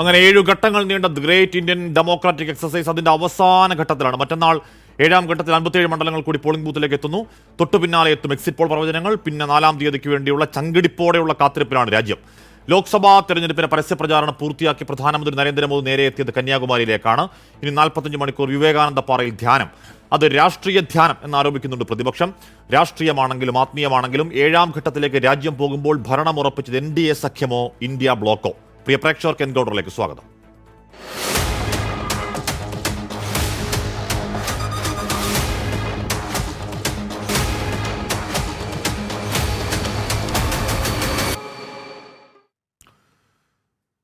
അങ്ങനെ 7 ഘട്ടങ്ങൾ നീണ്ട ഗ്രേറ്റ് ഇന്ത്യൻ ഡെമോക്രാറ്റിക് എക്സസൈസ് അതിന്റെ അവസാന ഘട്ടത്തിലാണ്. മറ്റന്നാൾ 7ാം ഘട്ടത്തിൽ 57 മണ്ഡലങ്ങൾ കൂടി പോളിംഗ് ബൂത്തിലേക്ക് എത്തുന്നു. തൊട്ടു പിന്നാലെ എത്തും എക്സിറ്റ് പോൾ പ്രവചനങ്ങൾ. പിന്നെ 4ാം തീയതിക്ക് വേണ്ടിയുള്ള ചങ്കിടിപ്പോടെയുള്ള കാത്തിരിപ്പിലാണ് രാജ്യം. ലോക്സഭാ തെരഞ്ഞെടുപ്പിന്റെ പരസ്യപ്രചാരണം പൂർത്തിയാക്കി പ്രധാനമന്ത്രി നരേന്ദ്രമോദി നേരെ എത്തിയത് കന്യാകുമാരിയിലേക്കാണ്. ഇനി 45 മണിക്കൂർ വിവേകാനന്ദ പാറയിൽ ധ്യാനം. അത് രാഷ്ട്രീയ ധ്യാനം എന്നാരോപിക്കുന്നുണ്ട് പ്രതിപക്ഷം. രാഷ്ട്രീയമാണെങ്കിലും ആത്മീയമാണെങ്കിലും 7ാം ഘട്ടത്തിലേക്ക് രാജ്യം പോകുമ്പോൾ ഭരണമുറപ്പിച്ചത് NDA സഖ്യമോ ഇന്ത്യ ബ്ലോക്കോ? പ്രിയ പ്രേക്ഷകർക്ക് എൻകൗണ്ടറിലേക്ക് സ്വാഗതം.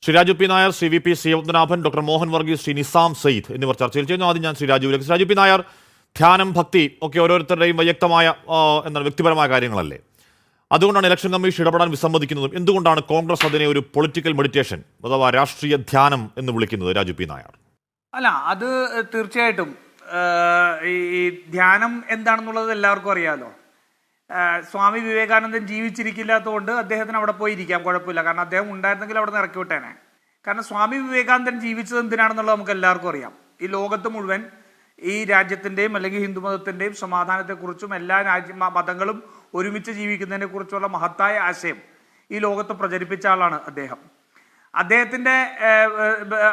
Shri Raju P Nair, Shri VP Sreepadmanabhan, doctor Mohan Varghese, Shri Nizam Sayyid എന്നിവർ ചർച്ചയിൽ ചെയ്യുന്നു. ആദ്യം ഞാൻ ശ്രീ രാജുവിലേക്ക്. രാജു പി നായർ, ധ്യാനം, ഭക്തി ഒക്കെ ഓരോരുത്തരുടെയും വൈയക്തമായ എന്താണ് വ്യക്തിപരമായ കാര്യങ്ങളല്ലേ? അതുകൊണ്ടാണ് ഇലക്ഷൻ കമ്മീഷൻ ഇടപെടാൻ വിസമ്മതിക്കുന്നതും. എന്തുകൊണ്ടാണ് കോൺഗ്രസ് അതിനെ ഒരു പൊളിറ്റിക്കൽ മെഡിറ്റേഷൻ അഥവാ രാഷ്ട്രീയ ധ്യാനം എന്ന് വിളിക്കുന്നത്? രാജു പി നായർ. അല്ല, അത് തീർച്ചയായിട്ടും ഈ ധ്യാനം എന്താണെന്നുള്ളത് എല്ലാവർക്കും അറിയാലോ. സ്വാമി വിവേകാനന്ദൻ ജീവിച്ചിരിക്കില്ലാത്തതുകൊണ്ട് അദ്ദേഹത്തിന് അവിടെ പോയി ഇരിക്കാം, കുഴപ്പമില്ല. കാരണം അദ്ദേഹം ഉണ്ടായിരുന്നെങ്കിൽ അവിടെ നിന്ന് ഇറക്കി വിട്ടേനെ. കാരണം സ്വാമി വിവേകാനന്ദൻ ജീവിച്ചത് എന്തിനാണെന്നുള്ളത് നമുക്ക് എല്ലാവർക്കും അറിയാം. ഈ ലോകത്ത് മുഴുവൻ ഈ രാജ്യത്തിൻ്റെയും അല്ലെങ്കിൽ ഹിന്ദുമതത്തിൻ്റെയും സമാധാനത്തെക്കുറിച്ചും എല്ലാ മതങ്ങളും ഒരുമിച്ച് ജീവിക്കുന്നതിനെ കുറിച്ചുള്ള മഹത്തായ ആശയം ഈ ലോകത്ത് പ്രചരിപ്പിച്ച ആളാണ് അദ്ദേഹം. അദ്ദേഹത്തിൻ്റെ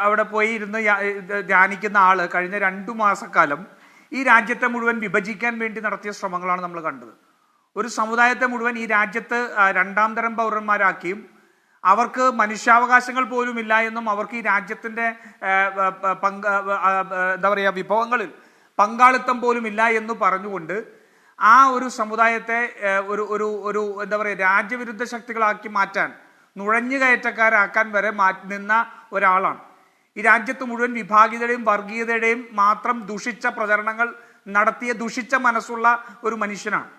അവിടെ പോയി ഇരുന്ന് ധ്യാനിക്കുന്ന ആള് കഴിഞ്ഞ 2 മാസക്കാലം ഈ രാജ്യത്തെ മുഴുവൻ വിഭജിക്കാൻ വേണ്ടി നടത്തിയ ശ്രമങ്ങളാണ് നമ്മൾ കണ്ടത്. ഒരു സമുദായത്തെ മുഴുവൻ ഈ രാജ്യത്ത് 2ാം തരം പൗരന്മാരാക്കിയും അവർക്ക് മനുഷ്യാവകാശങ്ങൾ പോലും ഇല്ല എന്നും അവർക്ക് ഈ രാജ്യത്തിൻ്റെ എന്താ പറയുക വിഭവങ്ങളിൽ പങ്കാളിത്തം പോലും ഇല്ല എന്ന് പറഞ്ഞുകൊണ്ട് ആ ഒരു സമുദായത്തെ ഒരു എന്താ പറയുക രാജ്യവിരുദ്ധ ശക്തികളാക്കി മാറ്റാൻ, നുഴഞ്ഞുകയറ്റക്കാരാക്കാൻ വരെ നിന്ന ഒരാളാണ്. ഈ രാജ്യത്ത് മുഴുവൻ വിഭാഗീയതയുടെയും വർഗീയതയുടെയും മാത്രം ദുഷിച്ച പ്രചരണങ്ങൾ നടത്തിയ ദുഷിച്ച മനസ്സുള്ള ഒരു മനുഷ്യനാണ്.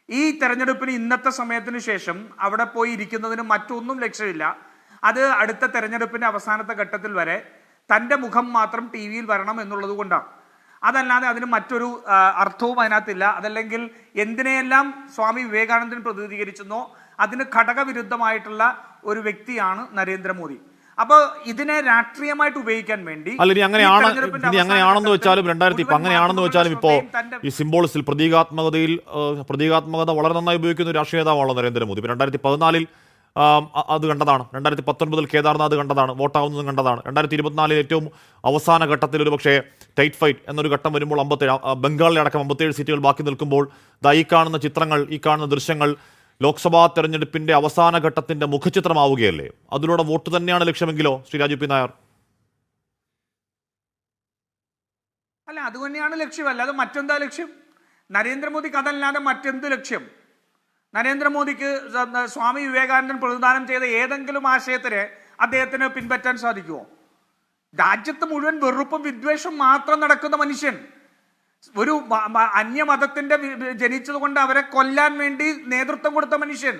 ഈ തെരഞ്ഞെടുപ്പിന് ഇന്നത്തെ സമയത്തിന് ശേഷം അവിടെ പോയി ഇരിക്കുന്നതിന് മറ്റൊന്നും ലക്ഷ്യമില്ല. അത് അടുത്ത തെരഞ്ഞെടുപ്പിന്റെ അവസാനത്തെ ഘട്ടത്തിൽ വരെ തൻ്റെ മുഖം മാത്രം TV യിൽ വരണം എന്നുള്ളത് കൊണ്ടാണ്. അതല്ലാതെ അതിന് മറ്റൊരു അർത്ഥവും അതിനകത്തില്ല. അതല്ലെങ്കിൽ എന്തിനെയെല്ലാം സ്വാമി വിവേകാനന്ദൻ പ്രതിനിധീകരിച്ചെന്നോ അതിന് ഘടകവിരുദ്ധമായിട്ടുള്ള ഒരു വ്യക്തിയാണ് നരേന്ദ്രമോദി. അപ്പോൾ ഇതിനെ രാഷ്ട്രീയമായിട്ട് ഉപയോഗിക്കാൻ വേണ്ടി ഇനി അങ്ങനെയാണെന്ന് വെച്ചാലും 2000 അങ്ങനെയാണെന്ന് വെച്ചാലും ഇപ്പോ ഈ സിംബോളിസിൽ പ്രതീകാത്മകത വളരെ നന്നായി ഉപയോഗിക്കുന്ന രാഷ്ട്രീയ നേതാവാണല്ലോ നരേന്ദ്രമോദി. 2014 അത് കണ്ടതാണ്, 2019 കേദാർനാഥ് കണ്ടതാണ്, വോട്ടാവുന്നതും കണ്ടതാണ്. 2024 ഏറ്റവും അവസാന ഘട്ടത്തിൽ ഒരു പക്ഷേ ടൈറ്റ് ഫൈറ്റ് എന്നൊരു ഘട്ടം വരുമ്പോൾ 57 ബംഗാളിലടക്കം 57 സീറ്റുകൾ ബാക്കി നിൽക്കുമ്പോൾ ഈ കാണുന്ന ചിത്രങ്ങൾ, ഈ കാണുന്ന ദൃശ്യങ്ങൾ ലോക്സഭാ തെരഞ്ഞെടുപ്പിന്റെ അവസാന ഘട്ടത്തിന്റെ മുഖചിത്രമാവുകയല്ലേ? അതിലൂടെ വോട്ട് തന്നെയാണ് ലക്ഷ്യമെങ്കിലോ ശ്രീ രാജു പി നായർ? അല്ല, അതുതന്നെയാണ് ലക്ഷ്യം. അല്ലാതെ മറ്റെന്താ ലക്ഷ്യം? നരേന്ദ്രമോദിക്ക് അതല്ലാതെ മറ്റെന്ത് ലക്ഷ്യം? നരേന്ദ്രമോദിക്ക് സ്വാമി വിവേകാനന്ദൻ പ്രതിദാനം ചെയ്ത ഏതെങ്കിലും ആശയത്തിനെ അദ്ദേഹത്തിന് പിൻപറ്റാൻ സാധിക്കുമോ? രാജ്യത്ത് മുഴുവൻ വെറുപ്പും വിദ്വേഷം മാത്രം നടക്കുന്ന മനുഷ്യൻ, ഒരു അന്യമതത്തിന്റെ ജനിച്ചത് കൊണ്ട് അവരെ കൊല്ലാൻ വേണ്ടി നേതൃത്വം കൊടുത്ത മനുഷ്യൻ,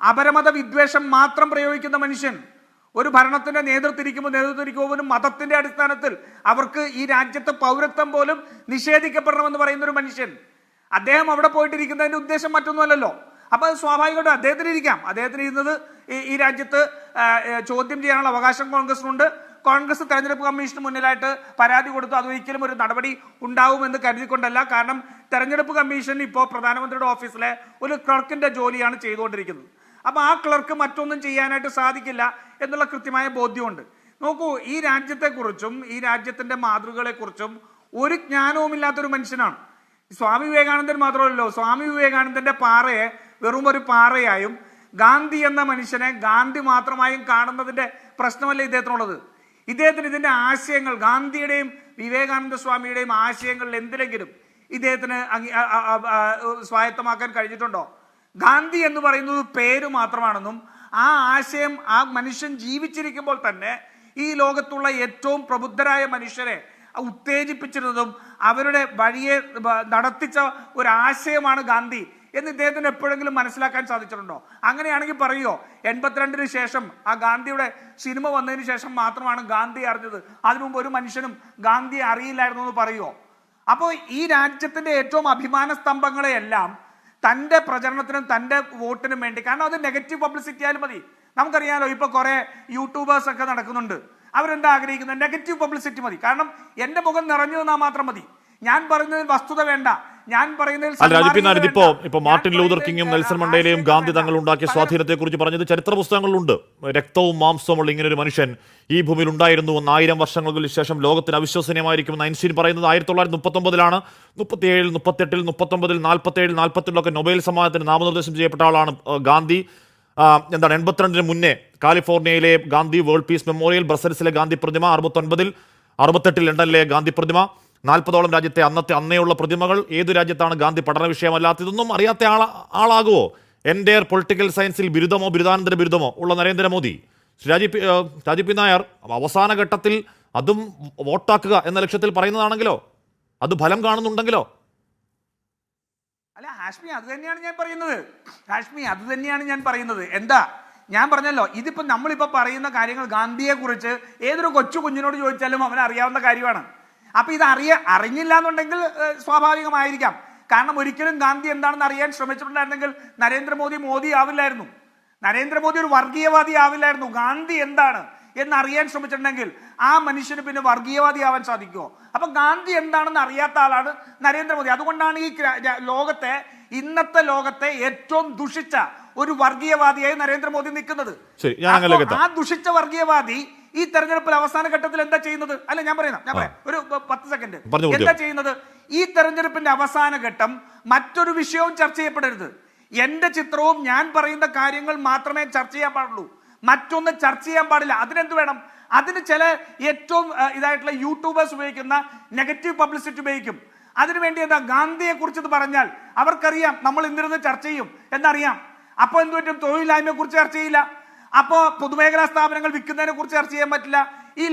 അപരമത വിദ്വേഷം മാത്രം പ്രയോഗിക്കുന്ന മനുഷ്യൻ, ഒരു ഭരണത്തിന്റെ നേതൃത്വത്തിരിക്കുമ്പോൾ പോലും മതത്തിന്റെ അടിസ്ഥാനത്തിൽ അവർക്ക് ഈ രാജ്യത്ത് പൗരത്വം പോലും നിഷേധിക്കപ്പെടണമെന്ന് പറയുന്ന ഒരു മനുഷ്യൻ, അദ്ദേഹം അവിടെ പോയിട്ടിരിക്കുന്നതിന്റെ ഉദ്ദേശം മറ്റൊന്നുമല്ലല്ലോ. അപ്പൊ അത് സ്വാഭാവികമായിട്ടും അദ്ദേഹത്തിന് ഇരിക്കാം. അദ്ദേഹത്തിന് ഇരുന്നത് ഈ രാജ്യത്ത് ചോദ്യം ചെയ്യാനുള്ള അവകാശം കോൺഗ്രസിനുണ്ട്. കോൺഗ്രസ് തെരഞ്ഞെടുപ്പ് കമ്മീഷന് മുന്നിലായിട്ട് പരാതി കൊടുത്തു. അതൊരിക്കലും ഒരു നടപടി ഉണ്ടാവുമെന്ന് കരുതിക്കൊണ്ടല്ല. കാരണം തെരഞ്ഞെടുപ്പ് കമ്മീഷൻ ഇപ്പോൾ പ്രധാനമന്ത്രിയുടെ ഓഫീസിലെ ഒരു ക്ലർക്കിന്റെ ജോലിയാണ് ചെയ്തുകൊണ്ടിരിക്കുന്നത്. അപ്പൊ ആ ക്ലർക്ക് മറ്റൊന്നും ചെയ്യാനായിട്ട് സാധിക്കില്ല എന്നുള്ള കൃത്യമായ ബോധ്യമുണ്ട്. നോക്കൂ, ഈ രാജ്യത്തെക്കുറിച്ചും ഈ രാജ്യത്തിന്റെ മാതൃകകളെക്കുറിച്ചും ഒരു ജ്ഞാനവുമില്ലാത്തൊരു മനുഷ്യനാണ് സ്വാമി വിവേകാനന്ദൻ. മാത്രമല്ലല്ലോ, സ്വാമി വിവേകാനന്ദന്റെ പാറയെ വെറും ഒരു പാറയായും ഗാന്ധി എന്ന മനുഷ്യനെ ഗാന്ധി മാത്രമായും കാണുന്നതിന്റെ പ്രശ്നമല്ല ഇദ്ദേഹത്തിനുള്ളത്. ഇദ്ദേഹത്തിന് ഇതിന്റെ ആശയങ്ങൾ, ഗാന്ധിയുടെയും വിവേകാനന്ദ സ്വാമിയുടെയും ആശയങ്ങളിൽ എന്തിലെങ്കിലും ഇദ്ദേഹത്തിന് സ്വായത്തമാക്കാൻ കഴിഞ്ഞിട്ടുണ്ടോ? ഗാന്ധി എന്ന് പറയുന്നത് പേര് മാത്രമാണെന്നും ആ ആശയം ആ മനുഷ്യൻ ജീവിച്ചിരിക്കുമ്പോൾ തന്നെ ഈ ലോകത്തുള്ള ഏറ്റവും പ്രബുദ്ധരായ മനുഷ്യരെ ഉത്തേജിപ്പിച്ചിരുന്നതും അവരുടെ വഴിയെ നടത്തിച്ച ഒരു ആശയമാണ് ഗാന്ധി എന്ന് ഇദ്ദേഹത്തിന് എപ്പോഴെങ്കിലും മനസ്സിലാക്കാൻ സാധിച്ചിട്ടുണ്ടോ? അങ്ങനെയാണെങ്കിൽ പറയുമോ 82-ന് ശേഷം ആ ഗാന്ധിയുടെ സിനിമ വന്നതിന് ശേഷം മാത്രമാണ് ഗാന്ധി അറിഞ്ഞത്, അതിനു മുമ്പ് ഒരു മനുഷ്യനും ഗാന്ധി അറിയില്ലായിരുന്നു എന്ന് പറയുമോ? അപ്പോൾ ഈ രാജ്യത്തിന്റെ ഏറ്റവും അഭിമാന സ്തംഭങ്ങളെയെല്ലാം തൻ്റെ പ്രചരണത്തിനും തൻ്റെ വോട്ടിനും വേണ്ടി, കാരണം അത് നെഗറ്റീവ് പബ്ലിസിറ്റി ആയാലും മതി. നമുക്കറിയാലോ, ഇപ്പൊ കുറെ യൂട്യൂബേഴ്സ് ഒക്കെ നടക്കുന്നുണ്ട്. അവരെന്താ ആഗ്രഹിക്കുന്നത്? നെഗറ്റീവ് പബ്ലിസിറ്റി മതി. കാരണം എന്റെ മുഖം നിറഞ്ഞു നിന്നാൽ മാത്രം മതി. ഞാൻ പറയുന്നതിൽ വസ്തുത വേണ്ട, ഞാൻ പറയുന്നതിൽ ഇപ്പൊ മാർട്ടിൻ ലൂതർ കിങ്ങും നെൽസൺ മണ്ടേലയും ഗാന്ധി തങ്ങൾ ഉണ്ടാക്കിയ സ്വാധീനത്തെ കുറിച്ച് പറഞ്ഞത് ചരിത്ര പുസ്തകങ്ങളിലുണ്ട്. രക്തവും മാംസവുമുള്ള ഇങ്ങനെ ഒരു മനുഷ്യൻ ഈ ഭൂമിയിൽ ഉണ്ടായിരുന്നു എന്ന് 1000 വർഷങ്ങൾക്ക് ശേഷം ലോകത്തിന് അവിശ്വസനീയമായിരിക്കുമെന്ന് ഐൻസ്റ്റീൻ പറയുന്നത് 1939 37, 38, 39, 47, 47 നൊബേൽ സമ്മാനത്തിന് നാമനിർദ്ദേശം ചെയ്യപ്പെട്ട ആളാണ് ഗാന്ധി. 82 മുന്നേ കാലിഫോർണിയയിലെ ഗാന്ധി വേൾഡ് പീസ് മെമ്മോറിയൽ, ബ്രസൽസിലെ ഗാന്ധി പ്രതിമ, 68 ലണ്ടനിലെ ഗാന്ധി പ്രതിമ, 40ഓളം രാജ്യത്തെ അന്നേയുള്ള പ്രതിമകൾ. ഏതു രാജ്യത്താണ് ഗാന്ധി പഠന വിഷയമല്ലാത്ത? ഇതൊന്നും അറിയാത്ത ആളാകുമോ? എൻ്റെ പൊളിറ്റിക്കൽ സയൻസിൽ ബിരുദമോ ബിരുദാനന്തര ബിരുദമോ ഉള്ള നരേന്ദ്രമോദി, രാജീവ് പി നായർ അവസാന ഘട്ടത്തിൽ അതും വോട്ടാക്കുക എന്ന ലക്ഷ്യത്തിൽ പറയുന്നതാണെങ്കിലോ, അത് ഫലം കാണുന്നുണ്ടെങ്കിലോ? അല്ല ഹാഷ്മി, അത് തന്നെയാണ് ഞാൻ പറയുന്നത്. എന്താ ഞാൻ പറഞ്ഞല്ലോ, ഇതിപ്പോ നമ്മളിപ്പോ പറയുന്ന കാര്യങ്ങൾ ഗാന്ധിയെ കുറിച്ച് ഏതൊരു കൊച്ചു കുഞ്ഞിനോട് ചോദിച്ചാലും അവന് അറിയാവുന്ന കാര്യമാണ്. അപ്പൊ ഇത് അറിഞ്ഞില്ല എന്നുണ്ടെങ്കിൽ സ്വാഭാവികമായിരിക്കാം. കാരണം ഒരിക്കലും ഗാന്ധി എന്താണെന്ന് അറിയാൻ ശ്രമിച്ചിട്ടുണ്ടായിരുന്നെങ്കിൽ നരേന്ദ്രമോദി ആവില്ലായിരുന്നു. നരേന്ദ്രമോദി ഒരു വർഗീയവാദി ആവില്ലായിരുന്നു. ഗാന്ധി എന്താണ് എന്നറിയാൻ ശ്രമിച്ചിട്ടുണ്ടെങ്കിൽ ആ മനുഷ്യന് പിന്നെ വർഗീയവാദി ആവാൻ സാധിക്കുമോ? അപ്പൊ ഗാന്ധി എന്താണെന്ന് അറിയാത്ത ആളാണ് നരേന്ദ്രമോദി. അതുകൊണ്ടാണ് ഈ ഇന്നത്തെ ലോകത്തെ ഏറ്റവും ദുഷിച്ച ഒരു വർഗീയവാദിയായി നരേന്ദ്രമോദി നിൽക്കുന്നത്. ആ ദുഷിച്ച വർഗീയവാദി ഈ തെരഞ്ഞെടുപ്പിൽ അവസാന ഘട്ടത്തിൽ എന്താ ചെയ്യുന്നത്? അല്ല ഞാൻ പറയാം ഒരു 10 സെക്കൻഡ്. എന്താ ചെയ്യുന്നത്? ഈ തെരഞ്ഞെടുപ്പിന്റെ അവസാന ഘട്ടം മറ്റൊരു വിഷയവും ചർച്ച ചെയ്യപ്പെടരുത്. എന്റെ ചിത്രവും ഞാൻ പറയുന്ന കാര്യങ്ങൾ മാത്രമേ ചർച്ച ചെയ്യാൻ പാടുള്ളൂ, മറ്റൊന്ന് ചർച്ച ചെയ്യാൻ പാടില്ല. അതിനെന്ത് വേണം? അതിന് ചില ഏറ്റവും ഇതായിട്ടുള്ള യൂട്യൂബേഴ്സ് ഉപയോഗിക്കുന്ന നെഗറ്റീവ് പബ്ലിസിറ്റി ഉപയോഗിക്കും. അതിനുവേണ്ടി എന്താ, ഗാന്ധിയെ കുറിച്ച് പറഞ്ഞാൽ അവർക്കറിയാം നമ്മൾ ഇന്നിരുന്ന് ചർച്ച ചെയ്യും എന്നറിയാം. അപ്പൊ എന്ത് പറ്റും? തൊഴിലില്ലായ്മയെ കുറിച്ച് ചർച്ച ചെയ്യില്ല. അപ്പോൾ പൊതുമേഖലാ സ്ഥാപനങ്ങൾ വിൽക്കുന്നതിനെ കുറിച്ച് ചർച്ച ചെയ്യാൻ പറ്റില്ല. ഈ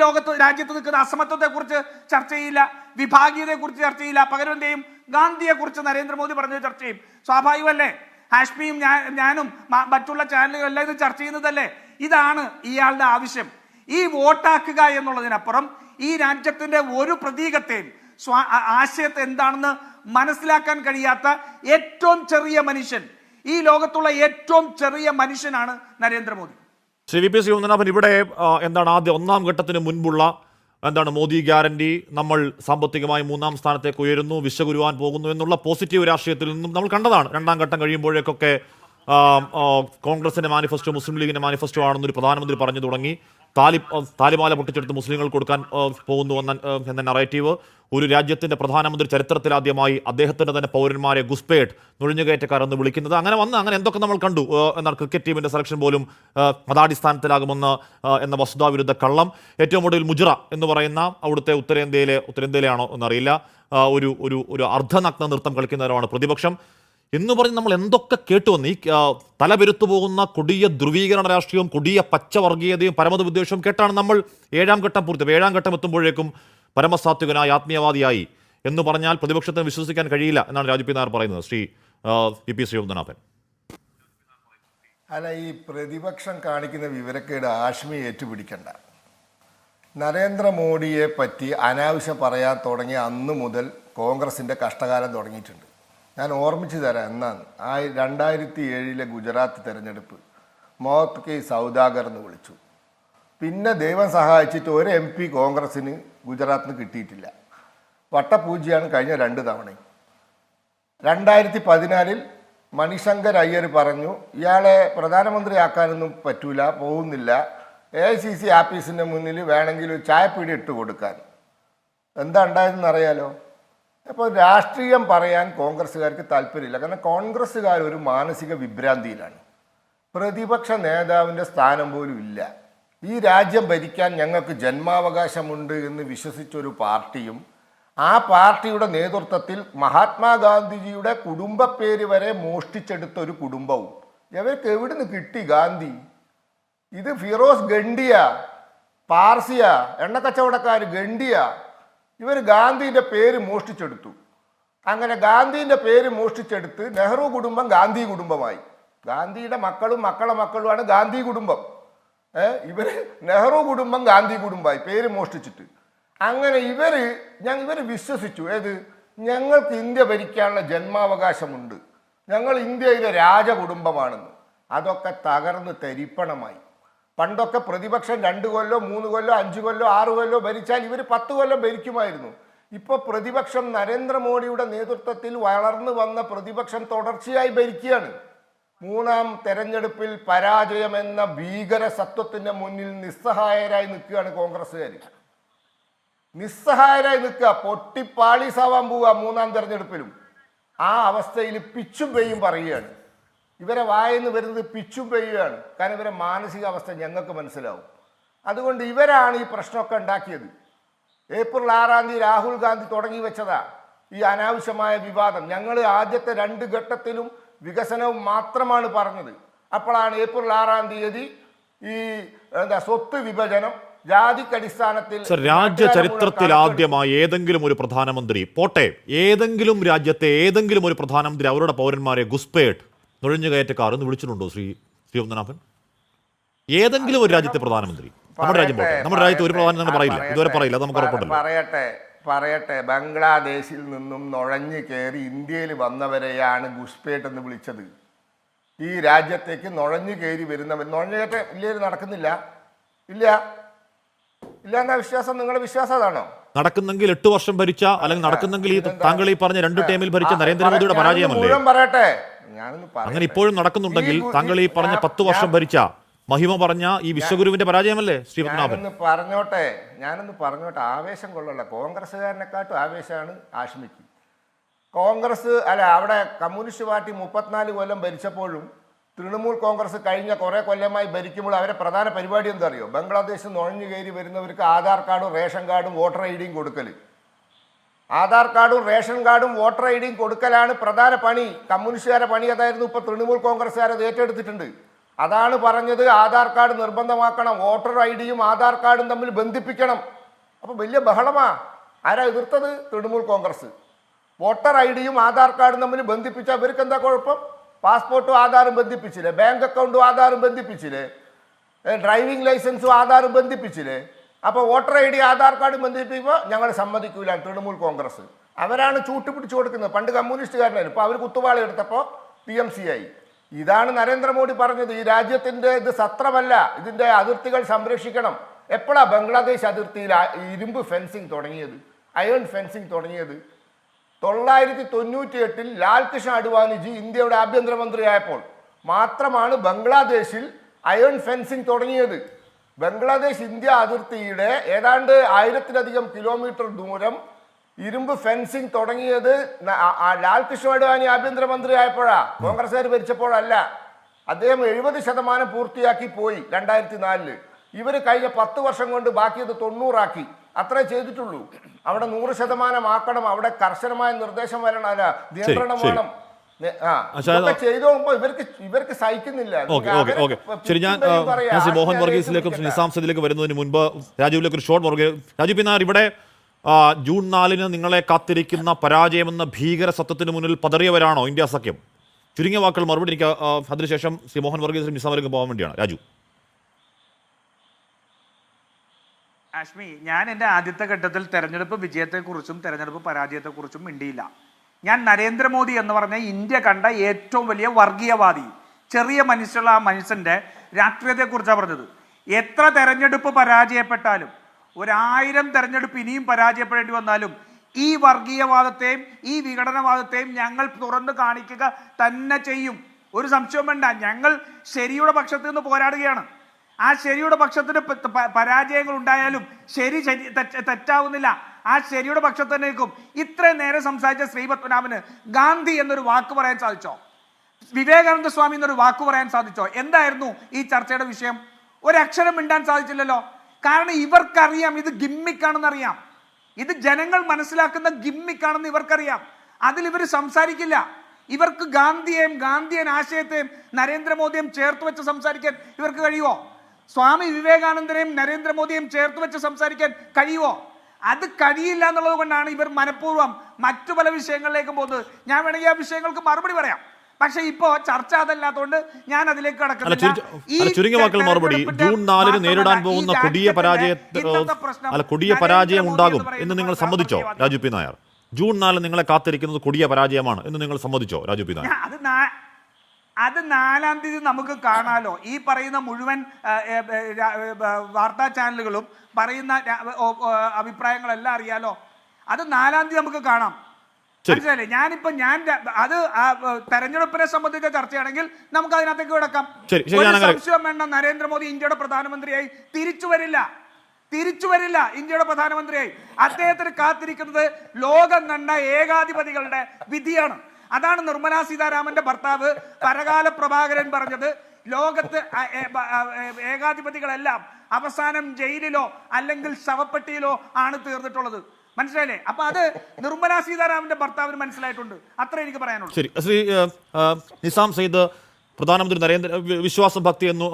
രാജ്യത്ത് നിൽക്കുന്ന അസമത്വത്തെ കുറിച്ച് ചർച്ച ചെയ്യില്ല, വിഭാഗീയതയെ കുറിച്ച് ചർച്ച ചെയ്യില്ല. പകരം എന്ത് ചെയ്യും? ഗാന്ധിയെ കുറിച്ച് നരേന്ദ്രമോദി പറഞ്ഞത് ചർച്ച ചെയ്യും. സ്വാഭാവികമല്ലേ? ഹാഷ്മിയും ഞാനും മറ്റുള്ള ചാനലുകളും എല്ലാം ഇത് ചർച്ച ചെയ്യുന്നതല്ലേ? ഇതാണ് ഇയാളുടെ ആവശ്യം. ഈ വോട്ടാക്കുക എന്നുള്ളതിനപ്പുറം ഈ രാജ്യത്തിന്റെ ഒരു പ്രതീകത്തെയും ആശയത്തെ എന്താണെന്ന് മനസ്സിലാക്കാൻ കഴിയാത്ത ഏറ്റവും ചെറിയ മനുഷ്യൻ, ഈ ലോകത്തുള്ള ഏറ്റവും ചെറിയ മനുഷ്യനാണ് നരേന്ദ്രമോദി. ശ്രീ വി പി ശ്രീനാഥൻ, ഇവിടെ ആദ്യം 1ാം ഘട്ടത്തിന് മുൻപുള്ള മോദി ഗ്യാരണ്ടി, നമ്മൾ സാമ്പത്തികമായി 3ാം സ്ഥാനത്തേക്ക് ഉയരുന്നു, വിശ്വഗുരുവാൻ പോകുന്നു എന്നുള്ള പോസിറ്റീവ് രാഷ്ട്രീയത്തിൽ നിന്നും നമ്മൾ കണ്ടതാണ്. 2ാം ഘട്ടം കഴിയുമ്പോഴേക്കൊക്കെ കോൺഗ്രസിന്റെ മാനിഫെസ്റ്റോ മുസ്ലിം ലീഗിന്റെ മാനിഫെസ്റ്റോ ആണെന്നൊരു പ്രധാനമന്ത്രി പറഞ്ഞു തുടങ്ങി. താലിമാല പൊട്ടിച്ചെടുത്ത് മുസ്ലിങ്ങൾക്ക് കൊടുക്കാൻ പോകുന്നു എന്ന നറേറ്റീവ്. ഒരു രാജ്യത്തിന്റെ പ്രധാനമന്ത്രി ചരിത്രത്തിലാദ്യമായി അദ്ദേഹത്തിന്റെ തന്നെ പൗരന്മാരെ ഗുസ്പേട്ട്, നുഴഞ്ഞുകയറ്റക്കാരെന്ന് വിളിക്കുന്നത്. അങ്ങനെ എന്തൊക്കെ നമ്മൾ കണ്ടു. എന്നാൽ ക്രിക്കറ്റ് ടീമിന്റെ സെലക്ഷൻ പോലും മതാടിസ്ഥാനത്തിലാകുമെന്ന് എന്ന വസ്തുതാവിരുദ്ധ കള്ളം. ഏറ്റവും ഒടുവിൽ മുജറ എന്ന് പറയുന്ന അവിടുത്തെ ഉത്തരേന്ത്യയിലാണോ എന്നറിയില്ല, ഒരു അർദ്ധനഗ്ന നൃത്തം കളിക്കുന്നവരാണ് പ്രതിപക്ഷം എന്ന് പറഞ്ഞ് നമ്മൾ എന്തൊക്കെ കേട്ടുവന്ന്. ഈ തലപെരുത്തു പോകുന്ന കൊടിയ ധ്രുവീകരണ രാഷ്ട്രീയവും കൊടിയ പച്ചവർഗീയതയും പരമത വിദ്വേഷവും കേട്ടാണ് നമ്മൾ 7ാം ഘട്ടം പൂർത്തി. 7ാം ഘട്ടം എത്തുമ്പോഴേക്കും പരമസാത്വികനായി ആത്മീയവാദിയായി എന്ന് പറഞ്ഞാൽ പ്രതിപക്ഷത്തിന് വിശ്വസിക്കാൻ കഴിയില്ല എന്നാണ് രാജീവ് പി നായർ പറയുന്നത്. Shri V P Sreenathan. അല്ല, ഈ പ്രതിപക്ഷം കാണിക്കുന്ന വിവരക്കേട് ഹാഷ്മി ഏറ്റുപിടിക്കണ്ട. നരേന്ദ്രമോദിയെ പറ്റി അനാവശ്യം പറയാൻ തുടങ്ങിയ അന്ന് മുതൽ കോൺഗ്രസിൻ്റെ കഷ്ടകാലം തുടങ്ങിയിട്ടുണ്ട്. ഞാൻ ഓർമ്മിച്ചു തരാം എന്നാണ്. 2007 ഗുജറാത്ത് തെരഞ്ഞെടുപ്പ് മൗത്ത് കെ സൗദാഗർ എന്ന് വിളിച്ചു. പിന്നെ ദൈവം സഹായിച്ചിട്ട് ഒരു MP കോൺഗ്രസ്സിന് ഗുജറാത്തിന് കിട്ടിയിട്ടില്ല. വട്ടപൂജ്യമാണ് കഴിഞ്ഞ 2 തവണയും. 2014 മണിശങ്കർ അയ്യർ പറഞ്ഞു ഇയാളെ പ്രധാനമന്ത്രിയാക്കാനൊന്നും പറ്റൂല, പോകുന്നില്ല, AICC ആഫീസിൻ്റെ മുന്നിൽ വേണമെങ്കിൽ ഒരു ചായപ്പീടി ഇട്ട് കൊടുക്കാൻ. എന്താ ഉണ്ടായതെന്ന് അറിയാലോ. അപ്പോൾ രാഷ്ട്രീയം പറയാൻ കോൺഗ്രസ്സുകാർക്ക് താല്പര്യമില്ല. കാരണം കോൺഗ്രസ്സുകാർ ഒരു മാനസിക വിഭ്രാന്തിയിലാണ്. പ്രതിപക്ഷ നേതാവിൻ്റെ സ്ഥാനം പോലും ഇല്ല. ഈ രാജ്യം ഭരിക്കാൻ ഞങ്ങൾക്ക് ജന്മാവകാശമുണ്ട് എന്ന് വിശ്വസിച്ചൊരു പാർട്ടിയും ആ പാർട്ടിയുടെ നേതൃത്വത്തിൽ മഹാത്മാഗാന്ധിജിയുടെ കുടുംബ പേര് വരെ മോഷ്ടിച്ചെടുത്ത ഒരു കുടുംബവും. ഇവർക്ക് എവിടുന്ന് കിട്ടി ഗാന്ധി? ഇത് ഫിറോസ് ഗണ്ഡിയ, പാർസിയ, എണ്ണക്കച്ചവടക്കാർ ഗണ്ഡിയ, ഇവർ ഗാന്ധിൻ്റെ പേര് മോഷ്ടിച്ചെടുത്തു. അങ്ങനെ ഗാന്ധിൻ്റെ പേര് മോഷ്ടിച്ചെടുത്ത് നെഹ്റു കുടുംബം ഗാന്ധി കുടുംബമായി. ഗാന്ധിയുടെ മക്കളും മക്കളുടെ മക്കളുമാണ് ഗാന്ധി കുടുംബം. ഇവർ നെഹ്റു കുടുംബം ഗാന്ധി കുടുംബമായി പേര് മോഷ്ടിച്ചിട്ട്. അങ്ങനെ ഇവർ വിശ്വസിച്ചു ഏത്, ഞങ്ങൾക്ക് ഇന്ത്യ ഭരിക്കാനുള്ള ജന്മാവകാശമുണ്ട്, ഞങ്ങൾ ഇന്ത്യയിലെ രാജകുടുംബമാണെന്ന്. അതൊക്കെ തകർന്ന് തരിപ്പണമായി. പണ്ടൊക്കെ പ്രതിപക്ഷം 2 കൊല്ലോ 3 കൊല്ലോ 5 കൊല്ലോ 6 കൊല്ലോ ഭരിച്ചാൽ ഇവർ 10 കൊല്ലം ഭരിക്കുമായിരുന്നു. ഇപ്പോൾ പ്രതിപക്ഷം നരേന്ദ്രമോദിയുടെ നേതൃത്വത്തിൽ വളർന്നു വന്ന പ്രതിപക്ഷം തുടർച്ചയായി ഭരിക്കുകയാണ്. 3ാം തെരഞ്ഞെടുപ്പിൽ പരാജയമെന്ന ഭീകര സത്വത്തിന്റെ മുന്നിൽ നിസ്സഹായരായി നിൽക്കുകയാണ് കോൺഗ്രസ്സുകാർ. നിസ്സഹായരായി നിൽക്കുക, പൊട്ടിപ്പാളീസാവാൻ പോവുക 3ാം തെരഞ്ഞെടുപ്പിലും. ആ അവസ്ഥയിൽ പിച്ചും പെയ്യും പറയുകയാണ്. ഇവരെ വായെന്ന് വരുന്നത് പിച്ചും പെയ്യുകയാണ്. കാരണം ഇവരെ മാനസികാവസ്ഥ ഞങ്ങൾക്ക് മനസ്സിലാവും. അതുകൊണ്ട് ഇവരാണ് ഈ പ്രശ്നമൊക്കെ ഉണ്ടാക്കിയത്. ഏപ്രിൽ 6-ാം തീയതി രാഹുൽ ഗാന്ധി തുടങ്ങി വെച്ചതാ ഈ അനാവശ്യമായ വിവാദം. ഞങ്ങൾ ആദ്യത്തെ 2 ഘട്ടത്തിലും വികസനവും മാത്രമാണ് പറഞ്ഞത്. അപ്പോഴാണ് ഏപ്രിൽ 6-ാം തീയതി ഈ സ്വത്ത് വിഭജനം ജാതിക്കടിസ്ഥാനത്തിൽ രാജ്യ ചരിത്രത്തിൽ ആദ്യമായി ഏതെങ്കിലും ഒരു പ്രധാനമന്ത്രി പോട്ടെ, ഏതെങ്കിലും രാജ്യത്തെ ഏതെങ്കിലും ഒരു പ്രധാനമന്ത്രി അവരുടെ പൗരന്മാരെ ഗുസ്പേട്ട് നുഴഞ്ഞുകയറ്റക്കാർ എന്ന് വിളിച്ചിട്ടുണ്ടോ ശ്രീ പത്മനാഭൻ? ഏതെങ്കിലും ഒരു രാജ്യത്തെ പ്രധാനമന്ത്രി, നമ്മുടെ രാജ്യം പോട്ടെ, നമ്മുടെ രാജ്യത്ത് ഒരു പ്രധാനമന്ത്രി പറയില്ല, ഇതുവരെ പറയില്ല, അത് നമുക്ക് ഉറപ്പുണ്ടല്ലോ. പറയട്ടെ ബംഗ്ലാദേശിൽ നിന്നും നുഴഞ്ഞു കയറി ഇന്ത്യയിൽ വന്നവരെയാണ് ഗുസ്പേട്ട് എന്ന് വിളിച്ചത്. ഈ രാജ്യത്തേക്ക് നുഴഞ്ഞു കയറി വരുന്നവർ, നുഴഞ്ഞുകയറ്റം ഇല്ലേ നടക്കുന്നില്ല? ഇല്ല എന്നാ വിശ്വാസം? നിങ്ങളുടെ വിശ്വാസം അതാണോ? നടക്കുന്നെങ്കിൽ 8 വർഷം ഭരിച്ച, അല്ലെങ്കിൽ നടക്കുന്നെങ്കിൽ താങ്കൾ ഈ പറഞ്ഞ 2 ടൈമിൽ ഭരിച്ച നരേന്ദ്രമോദിയുടെ പരാജയമല്ലേ? പറയട്ടെ, അങ്ങനെ ഇപ്പോഴും നടക്കുന്നുണ്ടെങ്കിൽ താങ്കൾ ഈ പറഞ്ഞ 10 വർഷം ഭരിച്ച മഹിമ പറഞ്ഞ ഈ വിശ്വഗുരുവിന്റെ പരാജയമല്ലേ ശ്രീ പത്മനാഭൻ? ഞാനൊന്ന് പറഞ്ഞോട്ടെ. ആവേശം കൊള്ളല്ല. കോൺഗ്രസ്സുകാരനെക്കാട്ടും ആവേശമാണ് ആഷ്മിക്ക്. കോൺഗ്രസ് അവിടെ കമ്മ്യൂണിസ്റ്റ് പാർട്ടി 34 കൊല്ലം ഭരിച്ചപ്പോഴും തൃണമൂൽ കോൺഗ്രസ് കഴിഞ്ഞ കുറേ കൊല്ലമായി ഭരിക്കുമ്പോൾ അവരെ പ്രധാന പരിപാടി എന്താ അറിയോ? ബംഗ്ലാദേശിൽ നുഴഞ്ഞു കയറി വരുന്നവർക്ക് ആധാർ കാർഡും റേഷൻ കാർഡും വോട്ടർ ഐ ഡിയും കൊടുക്കൽ. ആധാർ കാർഡും റേഷൻ കാർഡും വോട്ടർ ഐ ഡിയും കൊടുക്കലാണ് പ്രധാന പണി. കമ്മ്യൂണിസ്റ്റുകാരുടെ പണി അതായിരുന്നു. ഇപ്പോൾ തൃണമൂൽ കോൺഗ്രസ്സുകാർ അത് ഏറ്റെടുത്തിട്ടുണ്ട്. അതാണ് പറഞ്ഞത്, ആധാർ കാർഡ് നിർബന്ധമാക്കണം, വോട്ടർ ഐ ഡിയും ആധാർ കാർഡും തമ്മിൽ ബന്ധിപ്പിക്കണം. അപ്പോൾ വലിയ ബഹളമാ. ആരാ എതിർത്തത്? തൃണമൂൽ കോൺഗ്രസ്. വോട്ടർ ഐ ഡിയും ആധാർ കാർഡും തമ്മിൽ ബന്ധിപ്പിച്ചാൽ ഇവർക്ക് എന്താ കുഴപ്പം? പാസ്പോർട്ടും ആധാറും ബന്ധിപ്പിച്ചില്ലേ? ബാങ്ക് അക്കൗണ്ടും ആധാറും ബന്ധിപ്പിച്ചില്ലേ? ഡ്രൈവിംഗ് ലൈസൻസും ആധാറും ബന്ധിപ്പിച്ചില്ലേ? അപ്പോൾ വോട്ടർ ഐ ഡി ആധാർ കാർഡും ബന്ധിപ്പിക്കുമ്പോൾ ഞങ്ങൾ സമ്മതിക്കൂല. തൃണമൂൽ കോൺഗ്രസ് അവരാണ് ചൂട്ടുപിടിച്ചു കൊടുക്കുന്നത്. പണ്ട് കമ്മ്യൂണിസ്റ്റുകാരനായിരുന്നു, ഇപ്പോൾ അവർ കുത്തുവാള എടുത്തപ്പോൾ TMC ആയി. ഇതാണ് നരേന്ദ്രമോദി പറഞ്ഞത്, ഈ രാജ്യത്തിൻ്റെ ഇത് സത്രമല്ല, ഇതിൻ്റെ അതിർത്തികൾ സംരക്ഷിക്കണം. എപ്പോഴാണ് ബംഗ്ലാദേശ് അതിർത്തിയിൽ ഇരുമ്പ് ഫെൻസിങ് തുടങ്ങിയത്, അയൺ ഫെൻസിങ് തുടങ്ങിയത്? 998-ൽ ലാൽകൃഷ്ണ അഡ്വാനിജി ഇന്ത്യയുടെ ആഭ്യന്തരമന്ത്രിയായപ്പോൾ മാത്രമാണ് ബംഗ്ലാദേശിൽ അയൺ ഫെൻസിങ് തുടങ്ങിയത്. ബംഗ്ലാദേശ് ഇന്ത്യ അതിർത്തിയുടെ ഏതാണ്ട് 1000-ലധികം കിലോമീറ്റർ ദൂരം ഇരുമ്പ് ഫെൻസിങ് തുടങ്ങിയത് ലാൽകൃഷ്ണ അഡ്വാനി ആഭ്യന്തരമന്ത്രി ആയപ്പോഴാ, കോൺഗ്രസ്സുകാർ ഭരിച്ചപ്പോഴല്ല. അദ്ദേഹം 70% പൂർത്തിയാക്കി പോയി 2004-ൽ. ഇവർ കഴിഞ്ഞ 10 വർഷം കൊണ്ട് ബാക്കിയത് 90 അത്രേ ചെയ്തിട്ടുള്ളൂ. അവിടെ 100% ആക്കണം. അവിടെ കർശനമായ നിർദ്ദേശം വരണം, അല്ല നിയന്ത്രണം വേണം. ചെയ്തോമ്പോ ഇവർക്ക് സഹിക്കുന്നില്ല. ശരി, ഞാൻ മോഹൻ വർഗീസിലേക്കും നിസാംസത്തിലേക്ക് വരുന്നതിന് മുൻപ് രാജുവിലേക്ക് ഒരു ഷോർട്ട് രാജു പിന്നാർ, ഇവിടെ ജൂൺ 4-ന് നിങ്ങളെ കാത്തിരിക്കുന്ന പരാജയമെന്ന ഭീകര സത്യത്തിന് മുന്നിൽ പതറിയവരാണോ ഇന്ത്യ സഖ്യം? ചുരുങ്ങിയ വാക്കുകൾ മറുപടി എനിക്ക് അതിനുശേഷം ശ്രീ മോഹൻ വർഗീസിലും നിസാമിലേക്കും പോകാൻ വേണ്ടിയാണ്. രാജു. ആഷ്മി, ഞാൻ എൻ്റെ ആദ്യത്തെ ഘട്ടത്തിൽ തെരഞ്ഞെടുപ്പ് വിജയത്തെക്കുറിച്ചും തെരഞ്ഞെടുപ്പ് പരാജയത്തെക്കുറിച്ചും മിണ്ടിയില്ല. ഞാൻ നരേന്ദ്രമോദി എന്ന് പറഞ്ഞ ഇന്ത്യ കണ്ട ഏറ്റവും വലിയ വർഗീയവാദി, ചെറിയ മനുഷ്യനുള്ള ആ മനുഷ്യൻ്റെ രാഷ്ട്രീയത്തെക്കുറിച്ചാണ് പറഞ്ഞത്. എത്ര തെരഞ്ഞെടുപ്പ് പരാജയപ്പെട്ടാലും, 1000 തെരഞ്ഞെടുപ്പ് ഇനിയും പരാജയപ്പെടേണ്ടി വന്നാലും, ഈ വർഗീയവാദത്തെയും ഈ വിഘടനവാദത്തെയും ഞങ്ങൾ തുറന്നു കാണിക്കുക തന്നെ ചെയ്യും. ഒരു സംശയവും വേണ്ട. ഞങ്ങൾ ശരിയുടെ പക്ഷത്ത് നിന്ന് പോരാടുകയാണ്. ആ ശരിയുടെ പക്ഷത്തിന് പരാജയങ്ങൾ ഉണ്ടായാലും ശരി തെറ്റാവുന്നില്ല. ആ ശരിയുടെ പക്ഷത്ത് തന്നെ നിൽക്കും. ഇത്രയും നേരം സംസാരിച്ച ശ്രീ പത്മനാഭന് ഗാന്ധി എന്നൊരു വാക്ക് പറയാൻ സാധിച്ചോ? വിവേകാനന്ദ സ്വാമി എന്നൊരു വാക്ക് പറയാൻ സാധിച്ചോ? എന്തായിരുന്നു ഈ ചർച്ചയുടെ വിഷയം? ഒരക്ഷരം മിണ്ടാൻ സാധിച്ചില്ലല്ലോ. കാരണം ഇവർക്കറിയാം ഇത് ഗിമ്മിക്കാണെന്നറിയാം. ഇത് ജനങ്ങൾ മനസ്സിലാക്കുന്ന ഗിമ്മിക്കാണെന്ന് ഇവർക്കറിയാം. അതിൽ ഇവർ സംസാരിക്കില്ല. ഇവർക്ക് ഗാന്ധിയൻ ആശയത്തെയും നരേന്ദ്രമോദിയും ചേർത്ത് വെച്ച് സംസാരിക്കാൻ ഇവർക്ക് കഴിയുമോ? സ്വാമി വിവേകാനന്ദനെയും നരേന്ദ്രമോദിയെയും ചേർത്ത് വെച്ച് സംസാരിക്കാൻ കഴിയുമോ? അത് കഴിയില്ല എന്നുള്ളത് കൊണ്ടാണ് ഇവർ മനഃപൂർവ്വം മറ്റു പല വിഷയങ്ങളിലേക്കും പോകുന്നത്. ഞാൻ വേണമെങ്കിൽ ആ വിഷയങ്ങൾക്ക് മറുപടി പറയാം. പക്ഷെ ഇപ്പോ ചർച്ച അതല്ലാത്തതുകൊണ്ട് ഞാൻ അതിലേക്ക് ചുരുങ്ങിയ വാക്കുകൾ മറുപടി. ജൂൺ 4-ന് നേരിടാൻ പോകുന്ന കൊടിയ പരാജയം ഉണ്ടാകും എന്ന് നിങ്ങൾ സമ്മതിച്ചോ രാജു പി നായർ? ജൂൺ 4 നിങ്ങളെ കാത്തിരിക്കുന്നത് കൊടിയ പരാജയമാണ് എന്ന് നിങ്ങൾ സമ്മതിച്ചോ രാജു പി നായർ? അത് 4-ാം തീയതി നമുക്ക് കാണാലോ. ഈ പറയുന്ന മുഴുവൻ വാർത്താ ചാനലുകളും പറയുന്ന അഭിപ്രായങ്ങളെല്ലാം അറിയാലോ. അത് 4-ാം തീയതി നമുക്ക് കാണാം. മനസ്സിലായില്ലേ? ഞാൻ അത് തെരഞ്ഞെടുപ്പിനെ സംബന്ധിച്ച ചർച്ചയാണെങ്കിൽ നമുക്ക് അതിനകത്തേക്ക് കിടക്കാം. സംശയം വേണ്ട, നരേന്ദ്രമോദി ഇന്ത്യയുടെ പ്രധാനമന്ത്രിയായി തിരിച്ചു വരില്ല. ഇന്ത്യയുടെ പ്രധാനമന്ത്രിയായി അദ്ദേഹത്തിന് കാത്തിരിക്കുന്നത് ലോകം കണ്ട ഏകാധിപതികളുടെ വിധിയാണ്. അതാണ് നിർമ്മലാ സീതാരാമന്റെ ഭർത്താവ് പരകാല പ്രഭാകരൻ പറഞ്ഞത്. ലോകത്ത് ഏകാധിപതികളെല്ലാം അവസാനം ജയിലിലോ അല്ലെങ്കിൽ ശവപ്പെട്ടിയിലോ ആണ് തീർന്നിട്ടുള്ളത്. മനസ്സിലായില്ലേ? അപ്പൊ അത് നിർമ്മലാ സീതാരാമന്റെ ഭർത്താവിന് മനസ്സിലായിട്ടുണ്ട്. അത്ര എനിക്ക് പറയാനുള്ളൂ. ശരി, ശ്രീ നിസാം സെയ്ദ്, പ്രധാനമന്ത്രി നരേന്ദ്ര വിശ്വാസം ഭക്തി എന്ന്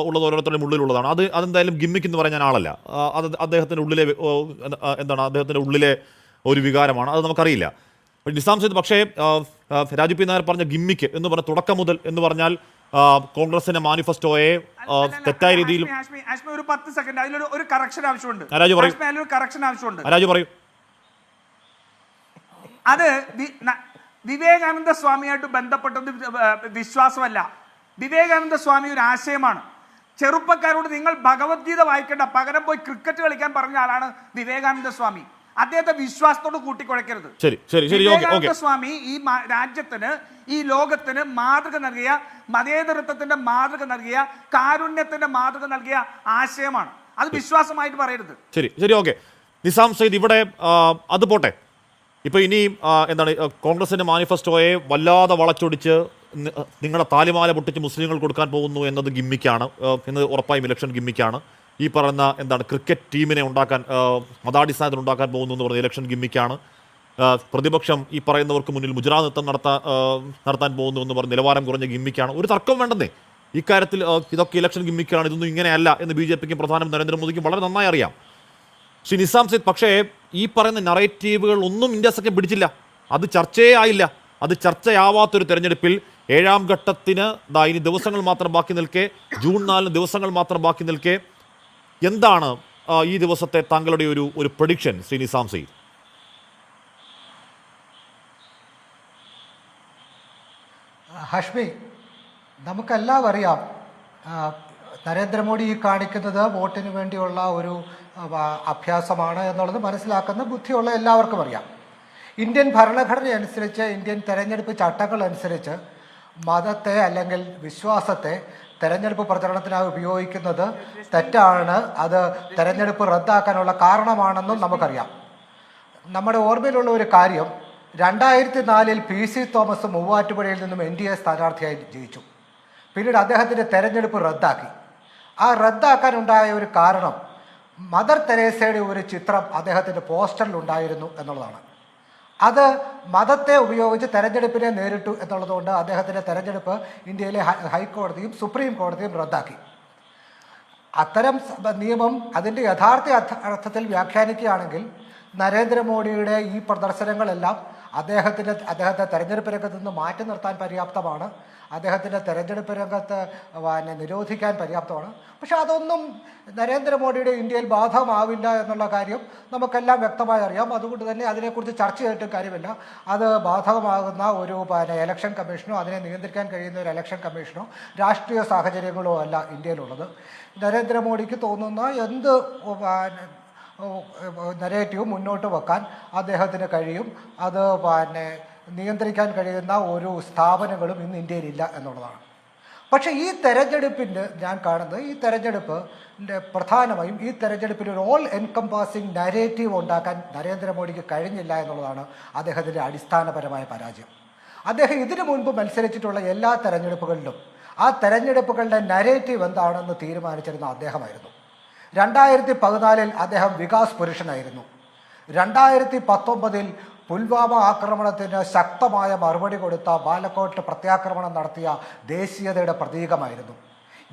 ഉള്ളത് ഓരോരുത്തരുടെയും ഉള്ളിലുള്ളതാണ്. അതെന്തായാലും ഗിമ്മിക്ക് എന്ന് പറയാൻ ആളല്ല. അത് അദ്ദേഹത്തിൻ്റെ ഉള്ളിലെ അദ്ദേഹത്തിൻ്റെ ഉള്ളിലെ ഒരു വികാരമാണ്. അത് നമുക്കറിയില്ല. നിസാം സെയ്ദ്, പക്ഷേ രാജു പി നായർ പറഞ്ഞ ഗിമ്മിക്ക് എന്ന് പറഞ്ഞ തുടക്കം മുതൽ എന്ന് പറഞ്ഞാൽ കോൺഗ്രസിന്റെ മാനിഫെസ്റ്റോയെ തെറ്റായ രീതിയിൽ ഒരു 10 സെക്കൻഡ് അതിലൊരു കറക്ഷൻ ആവശ്യമുണ്ട്. രാജു പറയൂ. അത് വിവേകാനന്ദ സ്വാമിയായിട്ട് ബന്ധപ്പെട്ടത് വിശ്വാസമല്ല. വിവേകാനന്ദ സ്വാമി ഒരു ആശയമാണ്. ചെറുപ്പക്കാരോട് നിങ്ങൾ ഭഗവത്ഗീത വായിക്കേണ്ട, പകരം പോയി ക്രിക്കറ്റ് കളിക്കാൻ പറഞ്ഞ ആളാണ് വിവേകാനന്ദ സ്വാമി. അദ്ദേഹത്തെ വിശ്വാസത്തോട് കൂട്ടിക്കുഴയ്ക്കരുത്. വിവേകാനന്ദ സ്വാമി ഈ രാജ്യത്തിന്, ഈ ലോകത്തിന് മാതൃക നൽകിയ, മതേതരത്വത്തിന്റെ മാതൃക നൽകിയ, കാരുണ്യത്തിന്റെ മാതൃക നൽകിയ ആശയമാണ്. അത് വിശ്വാസമായിട്ട് പറയരുത്. ശരി, ഓക്കെ. നിസാം സെയ്ദ്, ഇവിടെ അത് പോട്ടെ. ഇപ്പൊ ഇനി എന്താണ് കോൺഗ്രസിന്റെ മാനിഫെസ്റ്റോയെ വല്ലാതെ വളച്ചൊടിച്ച് നിങ്ങളുടെ താലിമാല പൊട്ടിച്ച് മുസ്ലിങ്ങൾ കൊടുക്കാൻ പോകുന്നു എന്നത് ഗിമ്മിക്കാണ് എന്ന് ഉറപ്പായും ഇലക്ഷൻ ഗിമ്മിക്കാണ്. ഈ പറയുന്ന എന്താണ് ക്രിക്കറ്റ് ടീമിനെ ഉണ്ടാക്കാൻ മതാടിസ്ഥാനത്തിൽ ഉണ്ടാക്കാൻ പോകുന്നു എന്ന് പറഞ്ഞ ഇലക്ഷൻ ഗിമ്മിക്കാണ്. പ്രതിപക്ഷം ഈ പറയുന്നവർക്ക് മുന്നിൽ മുജറാ നൃത്തം നടത്താൻ പോകുന്നു എന്ന് പറഞ്ഞ് നിലവാരം കുറഞ്ഞ ഗിമ്മിക്കാണ്. ഒരു തർക്കം വേണ്ടെന്നേ ഇക്കാര്യത്തിൽ. ഇതൊക്കെ ഇലക്ഷൻ ഗിമ്മിക്കാണ്, ഇതൊന്നും ഇങ്ങനെയല്ല എന്ന് BJPക്കും പ്രധാനമന്ത്രി നരേന്ദ്രമോദിക്കും വളരെ നന്നായി അറിയാം. ശ്രീ നിസാം സെയ്ദ്, പക്ഷേ ഈ പറയുന്ന നറേറ്റീവുകൾ ഒന്നും ഇന്ത്യ സഖ്യം പിടിച്ചില്ല. അത് ചർച്ചയേ ആയില്ല. അത് ചർച്ചയാവാത്തൊരു തെരഞ്ഞെടുപ്പിൽ 7ാം ഘട്ടത്തിന് ഇനി ദിവസങ്ങൾ മാത്രം ബാക്കി നിൽക്കെ, ജൂൺ 4 ദിവസങ്ങൾ മാത്രം ബാക്കി നിൽക്കെ, എന്താണ് ഈ ദിവസത്തെ താങ്കളുടെ ഒരു പ്രഡിക്ഷൻ ശ്രീ നിസാം സെയ്ദ്? ഹഷ്മി, നമുക്കെല്ലാം അറിയാം നരേന്ദ്രമോദി ഈ കാണിക്കുന്നത് വോട്ടിന് വേണ്ടിയുള്ള ഒരു അഭ്യാസമാണ് എന്നുള്ളത് മനസ്സിലാക്കുന്ന ബുദ്ധിയുള്ള എല്ലാവർക്കും അറിയാം. ഇന്ത്യൻ ഭരണഘടന അനുസരിച്ച്, ഇന്ത്യൻ തെരഞ്ഞെടുപ്പ് ചട്ടങ്ങൾ അനുസരിച്ച് മതത്തെ അല്ലെങ്കിൽ വിശ്വാസത്തെ തെരഞ്ഞെടുപ്പ് പ്രചരണത്തിനായി ഉപയോഗിക്കുന്നത് തെറ്റാണ്. അത് തെരഞ്ഞെടുപ്പ് റദ്ദാക്കാനുള്ള കാരണമാണെന്നും നമുക്കറിയാം. നമ്മുടെ ഓർമ്മയിലുള്ള ഒരു കാര്യം, 2004 PC തോമസ് മൂവാറ്റുപുഴയിൽ നിന്നും NDA സ്ഥാനാർത്ഥിയായി ജയിച്ചു. പിന്നീട് അദ്ദേഹത്തിൻ്റെ തെരഞ്ഞെടുപ്പ് റദ്ദാക്കി. ആ റദ്ദാക്കാനുണ്ടായ ഒരു കാരണം മദർ തെരേസയുടെ ഒരു ചിത്രം അദ്ദേഹത്തിൻ്റെ പോസ്റ്ററിൽ ഉണ്ടായിരുന്നു എന്നുള്ളതാണ്. അത് മതത്തെ ഉപയോഗിച്ച് തെരഞ്ഞെടുപ്പിനെ നേരിട്ടു എന്നുള്ളതുകൊണ്ട് അദ്ദേഹത്തിൻ്റെ തെരഞ്ഞെടുപ്പ് ഇന്ത്യയിലെ ഹൈക്കോടതിയും സുപ്രീം കോടതിയും റദ്ദാക്കി. അത്തരം നിയമം അതിൻ്റെ യഥാർത്ഥ അർത്ഥത്തിൽ വ്യാഖ്യാനിക്കുകയാണെങ്കിൽ നരേന്ദ്രമോദിയുടെ ഈ പ്രദർശനങ്ങളെല്ലാം അദ്ദേഹത്തെ തെരഞ്ഞെടുപ്പ് രംഗത്ത് നിന്ന് മാറ്റി നിർത്താൻ പര്യാപ്തമാണ്. അദ്ദേഹത്തിൻ്റെ തെരഞ്ഞെടുപ്പ് രംഗത്ത് നിരോധിക്കാൻ പര്യാപ്തമാണ്. പക്ഷെ അതൊന്നും നരേന്ദ്രമോദിയുടെ ഇന്ത്യയിൽ ബാധകമാവില്ല എന്നുള്ള കാര്യം നമുക്കെല്ലാം വ്യക്തമായി അറിയാം. അതുകൊണ്ട് തന്നെ അതിനെക്കുറിച്ച് ചർച്ച ചെയ്തിട്ടും കാര്യമില്ല. അത് ബാധകമാകുന്ന ഒരു ഇലക്ഷൻ കമ്മീഷനോ അതിനെ നിയന്ത്രിക്കാൻ കഴിയുന്ന ഒരു ഇലക്ഷൻ കമ്മീഷനോ രാഷ്ട്രീയ സാഹചര്യങ്ങളോ അല്ല ഇന്ത്യയിലുള്ളത്. നരേന്ദ്രമോദിക്ക് തോന്നുന്ന എന്ത് നരേറ്റീവ് മുന്നോട്ട് വെക്കാൻ അദ്ദേഹത്തിന് കഴിയും. അത് നിയന്ത്രിക്കാൻ കഴിയുന്ന ഒരു സ്ഥാപനങ്ങളും ഇന്ന് ഇന്ത്യയിലില്ല എന്നുള്ളതാണ്. പക്ഷേ ഈ തെരഞ്ഞെടുപ്പിൻ്റെ ഞാൻ കാണുന്നത്, ഈ തെരഞ്ഞെടുപ്പിൻ്റെ പ്രധാനമായും ഈ തെരഞ്ഞെടുപ്പിൽ ഒരു ഓൾ എൻകംപാസിങ് നരേറ്റീവ് ഉണ്ടാക്കാൻ നരേന്ദ്രമോദിക്ക് കഴിഞ്ഞില്ല എന്നുള്ളതാണ് അദ്ദേഹത്തിൻ്റെ അടിസ്ഥാനപരമായ പരാജയം. അദ്ദേഹം ഇതിനു മുൻപ് മത്സരിച്ചിട്ടുള്ള എല്ലാ തെരഞ്ഞെടുപ്പുകളിലും ആ തെരഞ്ഞെടുപ്പുകളുടെ നരേറ്റീവ് എന്താണെന്ന് തീരുമാനിച്ചിരുന്ന അദ്ദേഹമായിരുന്നു. 2014 അദ്ദേഹം വികാസ് പുരുഷനായിരുന്നു. 2019 പുൽവാമ ആക്രമണത്തിന് ശക്തമായ മറുപടി കൊടുത്ത ബാലക്കോട്ട് പ്രത്യാക്രമണം നടത്തിയ ദേശീയതയുടെ പ്രതീകമായിരുന്നു.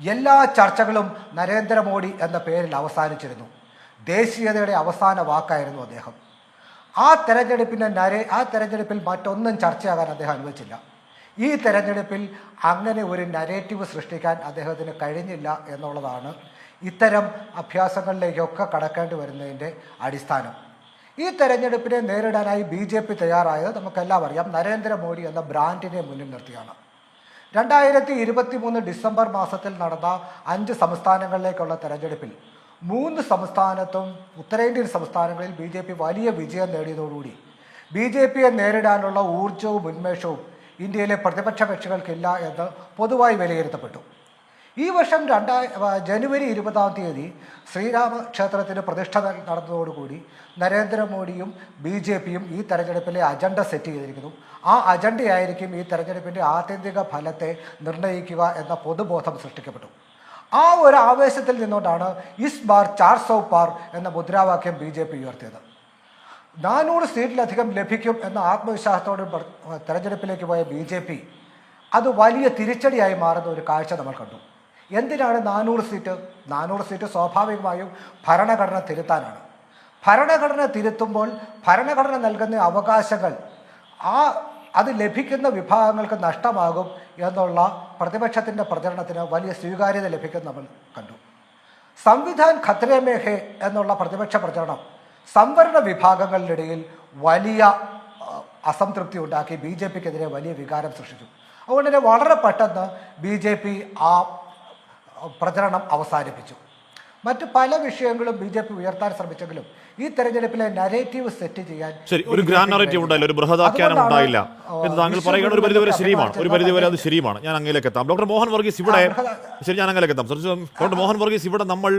എല്ലാ ചർച്ചകളും നരേന്ദ്രമോദി എന്ന പേരിൽ അവസാനിച്ചിരുന്നു. ദേശീയതയുടെ അവസാന വാക്കായിരുന്നു അദ്ദേഹം. ആ തെരഞ്ഞെടുപ്പിൽ മറ്റൊന്നും ചർച്ചയാകാൻ അദ്ദേഹം അനുവദിച്ചില്ല. ഈ തെരഞ്ഞെടുപ്പിൽ അങ്ങനെ ഒരു നരേറ്റീവ് സൃഷ്ടിക്കാൻ അദ്ദേഹത്തിന് കഴിഞ്ഞില്ല എന്നുള്ളതാണ് ഇത്തരം അഭ്യാസങ്ങളിലേക്കൊക്കെ കടക്കേണ്ടി വരുന്നതിൻ്റെ അടിസ്ഥാനം. ഈ തെരഞ്ഞെടുപ്പിനെ നേരിടാനായി BJP തയ്യാറായത് നമുക്കെല്ലാം അറിയാം, നരേന്ദ്രമോദി എന്ന ബ്രാൻഡിനെ മുന്നിൽ നിർത്തിയാണ്. 2023 ഡിസംബർ മാസത്തിൽ നടന്ന 5 സംസ്ഥാനങ്ങളിലേക്കുള്ള തെരഞ്ഞെടുപ്പിൽ 3 സംസ്ഥാനത്തും ഉത്തരേന്ത്യൻ സംസ്ഥാനങ്ങളിൽ BJP വലിയ വിജയം നേടിയതോടുകൂടി BJPയെ നേരിടാനുള്ള ഊർജവും ഉന്മേഷവും ഇന്ത്യയിലെ പ്രതിപക്ഷ കക്ഷികൾക്കില്ല എന്ന് പൊതുവായി വിലയിരുത്തപ്പെട്ടു. ഈ വർഷം ജനുവരി 20-ാം തീയതി ശ്രീരാമക്ഷേത്രത്തിന് പ്രതിഷ്ഠ നടന്നതോടുകൂടി നരേന്ദ്രമോദിയും BJPയും ഈ തെരഞ്ഞെടുപ്പിലെ അജണ്ട സെറ്റ് ചെയ്തിരിക്കുന്നു. ആ അജണ്ടയായിരിക്കും ഈ തെരഞ്ഞെടുപ്പിൻ്റെ ആത്യന്തിക ഫലത്തെ നിർണ്ണയിക്കുക എന്ന പൊതുബോധം സൃഷ്ടിക്കപ്പെട്ടു. ആ ഒരു ആവേശത്തിൽ നിന്നുകൊണ്ടാണ് ഇസ് ബാർ 400 പാർ എന്ന മുദ്രാവാക്യം BJP ഉയർത്തിയത്. 400 സീറ്റിലധികം ലഭിക്കും എന്ന ആത്മവിശ്വാസത്തോടെ തെരഞ്ഞെടുപ്പിലേക്ക് പോയ BJP അത് വലിയ തിരിച്ചടിയായി മാറുന്ന ഒരു കാഴ്ച നമ്മൾ കണ്ടു. എന്തിനാണ് 400 സീറ്റ്? 400 സീറ്റ് സ്വാഭാവികമായും ഭരണഘടന തിരുത്താനാണ്. ഭരണഘടന തിരുത്തുമ്പോൾ ഭരണഘടന നൽകുന്ന അവകാശങ്ങൾ അത് ലഭിക്കുന്ന വിഭാഗങ്ങൾക്ക് നഷ്ടമാകും എന്നുള്ള പ്രതിപക്ഷത്തിൻ്റെ പ്രചരണത്തിന് വലിയ സ്വീകാര്യത ലഭിക്കുന്നത് നമ്മൾ കണ്ടു. സംവിധാൻ ഖത്രെ മേ ഹേ എന്നുള്ള പ്രതിപക്ഷ പ്രചരണം സംവരണ വിഭാഗങ്ങളിലിടയിൽ വലിയ അസംതൃപ്തി ഉണ്ടാക്കി BJPക്കെതിരെ വലിയ വികാരം സൃഷ്ടിച്ചു. അതുകൊണ്ട് തന്നെ വളരെ പെട്ടെന്ന് BJP ആ പ്രചരണം അവസാനിപ്പിച്ചു. മറ്റ് പല വിഷയങ്ങളും BJP ഉയർത്താൻ ശ്രമിച്ചെങ്കിലും ഈ തെരഞ്ഞെടുപ്പിലെ നരേറ്റീവ് സെറ്റ് ചെയ്യാൻ ശരി ഒരു ഗ്രാൻഡ് നരേറ്റീവ് ഉണ്ടായില്ല, ഒരു ബൃഹദാഖ്യാനം ഉണ്ടായില്ല എന്ന് താങ്കൾ പറയുന്നത് ഒരു പരിധിവരെ ശരിയുമാണ്. ഒരു പരിധിവരെ അത് ശരിയുമാണ്. ഞാൻ അങ്ങയിലേക്ക് എത്താം. ഡോക്ടർ മോഹൻ വർഗീസ് ഇവിടെ ശരി, ഞാൻ അങ്ങയിലേക്ക് എത്താം. ഡോക്ടർ മോഹൻ വർഗീസ്, ഇവിടെ നമ്മൾ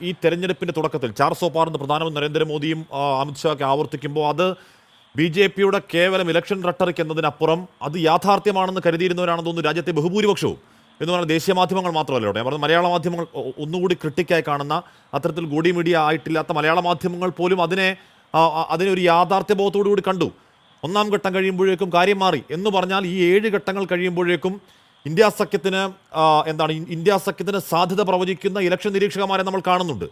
ഈ തെരഞ്ഞെടുപ്പിന്റെ തുടക്കത്തിൽ 400 പാർ എന്ന് പ്രധാനമന്ത്രി നരേന്ദ്രമോദിയും അമിത്ഷാക്കെ ആവർത്തിക്കുമ്പോൾ അത് BJPയുടെ കേവലം ഇലക്ഷൻ റട്ടറിക് എന്നതിനപ്പുറം അത് യാഥാർത്ഥ്യമാണെന്ന് കരുതിയിരുന്നവരാണെന്ന് തോന്നുന്നു രാജ്യത്തെ ബഹുഭൂരിപക്ഷവും. എന്ന് പറഞ്ഞാൽ ദേശീയ മാധ്യമങ്ങൾ മാത്രമല്ല കേട്ടോ, ഞാൻ പറഞ്ഞത് മലയാള മാധ്യമങ്ങൾ ഒന്നുകൂടി ക്രിട്ടിക്കായി കാണുന്ന അത്തരത്തിൽ ഗോഡി മീഡിയ ആയിട്ടില്ലാത്ത മലയാള മാധ്യമങ്ങൾ പോലും അതിനെ ഒരു യാഥാർത്ഥ്യബോധത്തോടു കൂടി കണ്ടു. 1-ാം ഘട്ടം കഴിയുമ്പോഴേക്കും കാര്യം മാറി എന്ന് പറഞ്ഞാൽ ഈ 7 ഘട്ടങ്ങൾ കഴിയുമ്പോഴേക്കും ഇന്ത്യ സഖ്യത്തിന് സാധ്യത പ്രവചിക്കുന്ന ഇലക്ഷൻ നിരീക്ഷകന്മാരെ നമ്മൾ കാണുന്നുണ്ട്.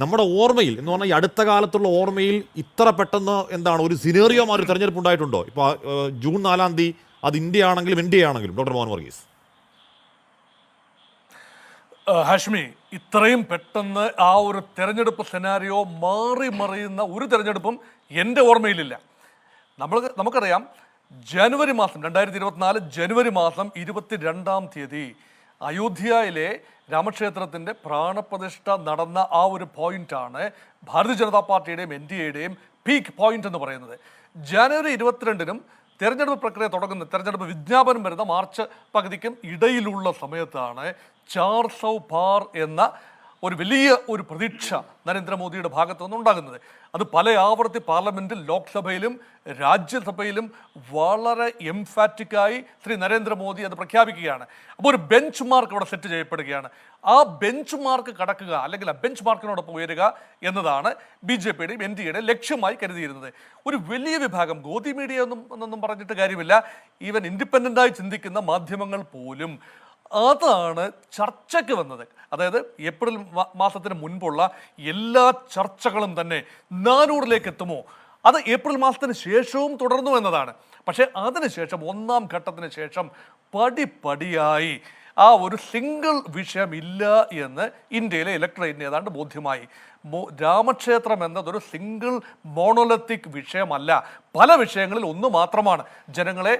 നമ്മുടെ ഓർമ്മയിൽ എന്ന് പറഞ്ഞാൽ ഈ അടുത്ത കാലത്തുള്ള ഓർമ്മയിൽ ഇത്ര പെട്ടെന്ന് ഒരു സിനേറിയോ ഒരു തെരഞ്ഞെടുപ്പ് ഉണ്ടായിട്ടുണ്ടോ? ഇപ്പോൾ ജൂൺ 4-ാം തീയതി അത് ഇന്ത്യ ആണെങ്കിലും NDA ആണെങ്കിലും. ഡോക്ടർ മോഹൻ വർഗീസ്. ഹാഷ്മി, ഇത്രയും പെട്ടെന്ന് ആ ഒരു തെരഞ്ഞെടുപ്പ് സെനാരിയോ മറിയുന്ന ഒരു തെരഞ്ഞെടുപ്പും എൻ്റെ ഓർമ്മയിലില്ല. നമുക്കറിയാം, ജനുവരി മാസം 2024 ജനുവരി മാസം 22-ാം തീയതി അയോധ്യയിലെ രാമക്ഷേത്രത്തിൻ്റെ പ്രാണപ്രതിഷ്ഠ നടന്ന ആ ഒരു പോയിന്റാണ് ഭാരതീയ ജനതാ പാർട്ടിയുടെയും NDAയുടെയും പീക്ക് പോയിന്റ് എന്ന് പറയുന്നത്. ജനുവരി 22-നും തെരഞ്ഞെടുപ്പ് പ്രക്രിയ തുടങ്ങുന്ന, തെരഞ്ഞെടുപ്പ് വിജ്ഞാപനം വരുന്ന മാർച്ച് പകുതിക്കും ഇടയിലുള്ള സമയത്താണ് 400 പാർ എന്ന ഒരു വലിയ ഒരു പ്രതീക്ഷ നരേന്ദ്രമോദിയുടെ ഭാഗത്തു നിന്നുണ്ടാകുന്നത്. അത് പല ആവർത്തി പാർലമെന്റിൽ, ലോക്സഭയിലും രാജ്യസഭയിലും വളരെ എംഫാറ്റിക്കായി ശ്രീ നരേന്ദ്രമോദി അത് പ്രഖ്യാപിക്കുകയാണ്. അപ്പോൾ ഒരു ബെഞ്ച് മാർക്ക് അവിടെ സെറ്റ് ചെയ്യപ്പെടുകയാണ്. ആ ബെഞ്ച് മാർക്ക് കടക്കുക, അല്ലെങ്കിൽ ആ ബെഞ്ച് മാർക്കിനോടൊപ്പം ഉയരുക എന്നതാണ് BJPയുടെയും NDAയുടെയും ലക്ഷ്യമായി കരുതിയിരുന്നത്. ഒരു വലിയ വിഭാഗം, ഗോദി മീഡിയ എന്നൊന്നും പറഞ്ഞിട്ട് കാര്യമില്ല, ഈവൻ ഇൻഡിപെൻഡൻ്റായി ചിന്തിക്കുന്ന മാധ്യമങ്ങൾ പോലും അതാണ് ചർച്ചയ്ക്ക് വന്നത്. അതായത് ഏപ്രിൽ മാസത്തിന് മുൻപുള്ള എല്ലാ ചർച്ചകളും തന്നെ 400-ലേക്ക് എത്തുമോ, അത് ഏപ്രിൽ മാസത്തിന് ശേഷവും തുടർന്നു എന്നതാണ്. പക്ഷേ അതിനുശേഷം 1-ാം ഘട്ടത്തിന് ശേഷം പടിപടിയായി ആ ഒരു സിംഗിൾ വിഷയമില്ല എന്ന് ഇന്ത്യയിലെ ഇലക്ടറേറ്റിന് ഏതാണ്ട് ബോധ്യമായി. രാമക്ഷേത്രം എന്നതൊരു സിംഗിൾ മോണോലിത്തിക് വിഷയമല്ല, പല വിഷയങ്ങളിൽ ഒന്ന് മാത്രമാണ് ജനങ്ങളെ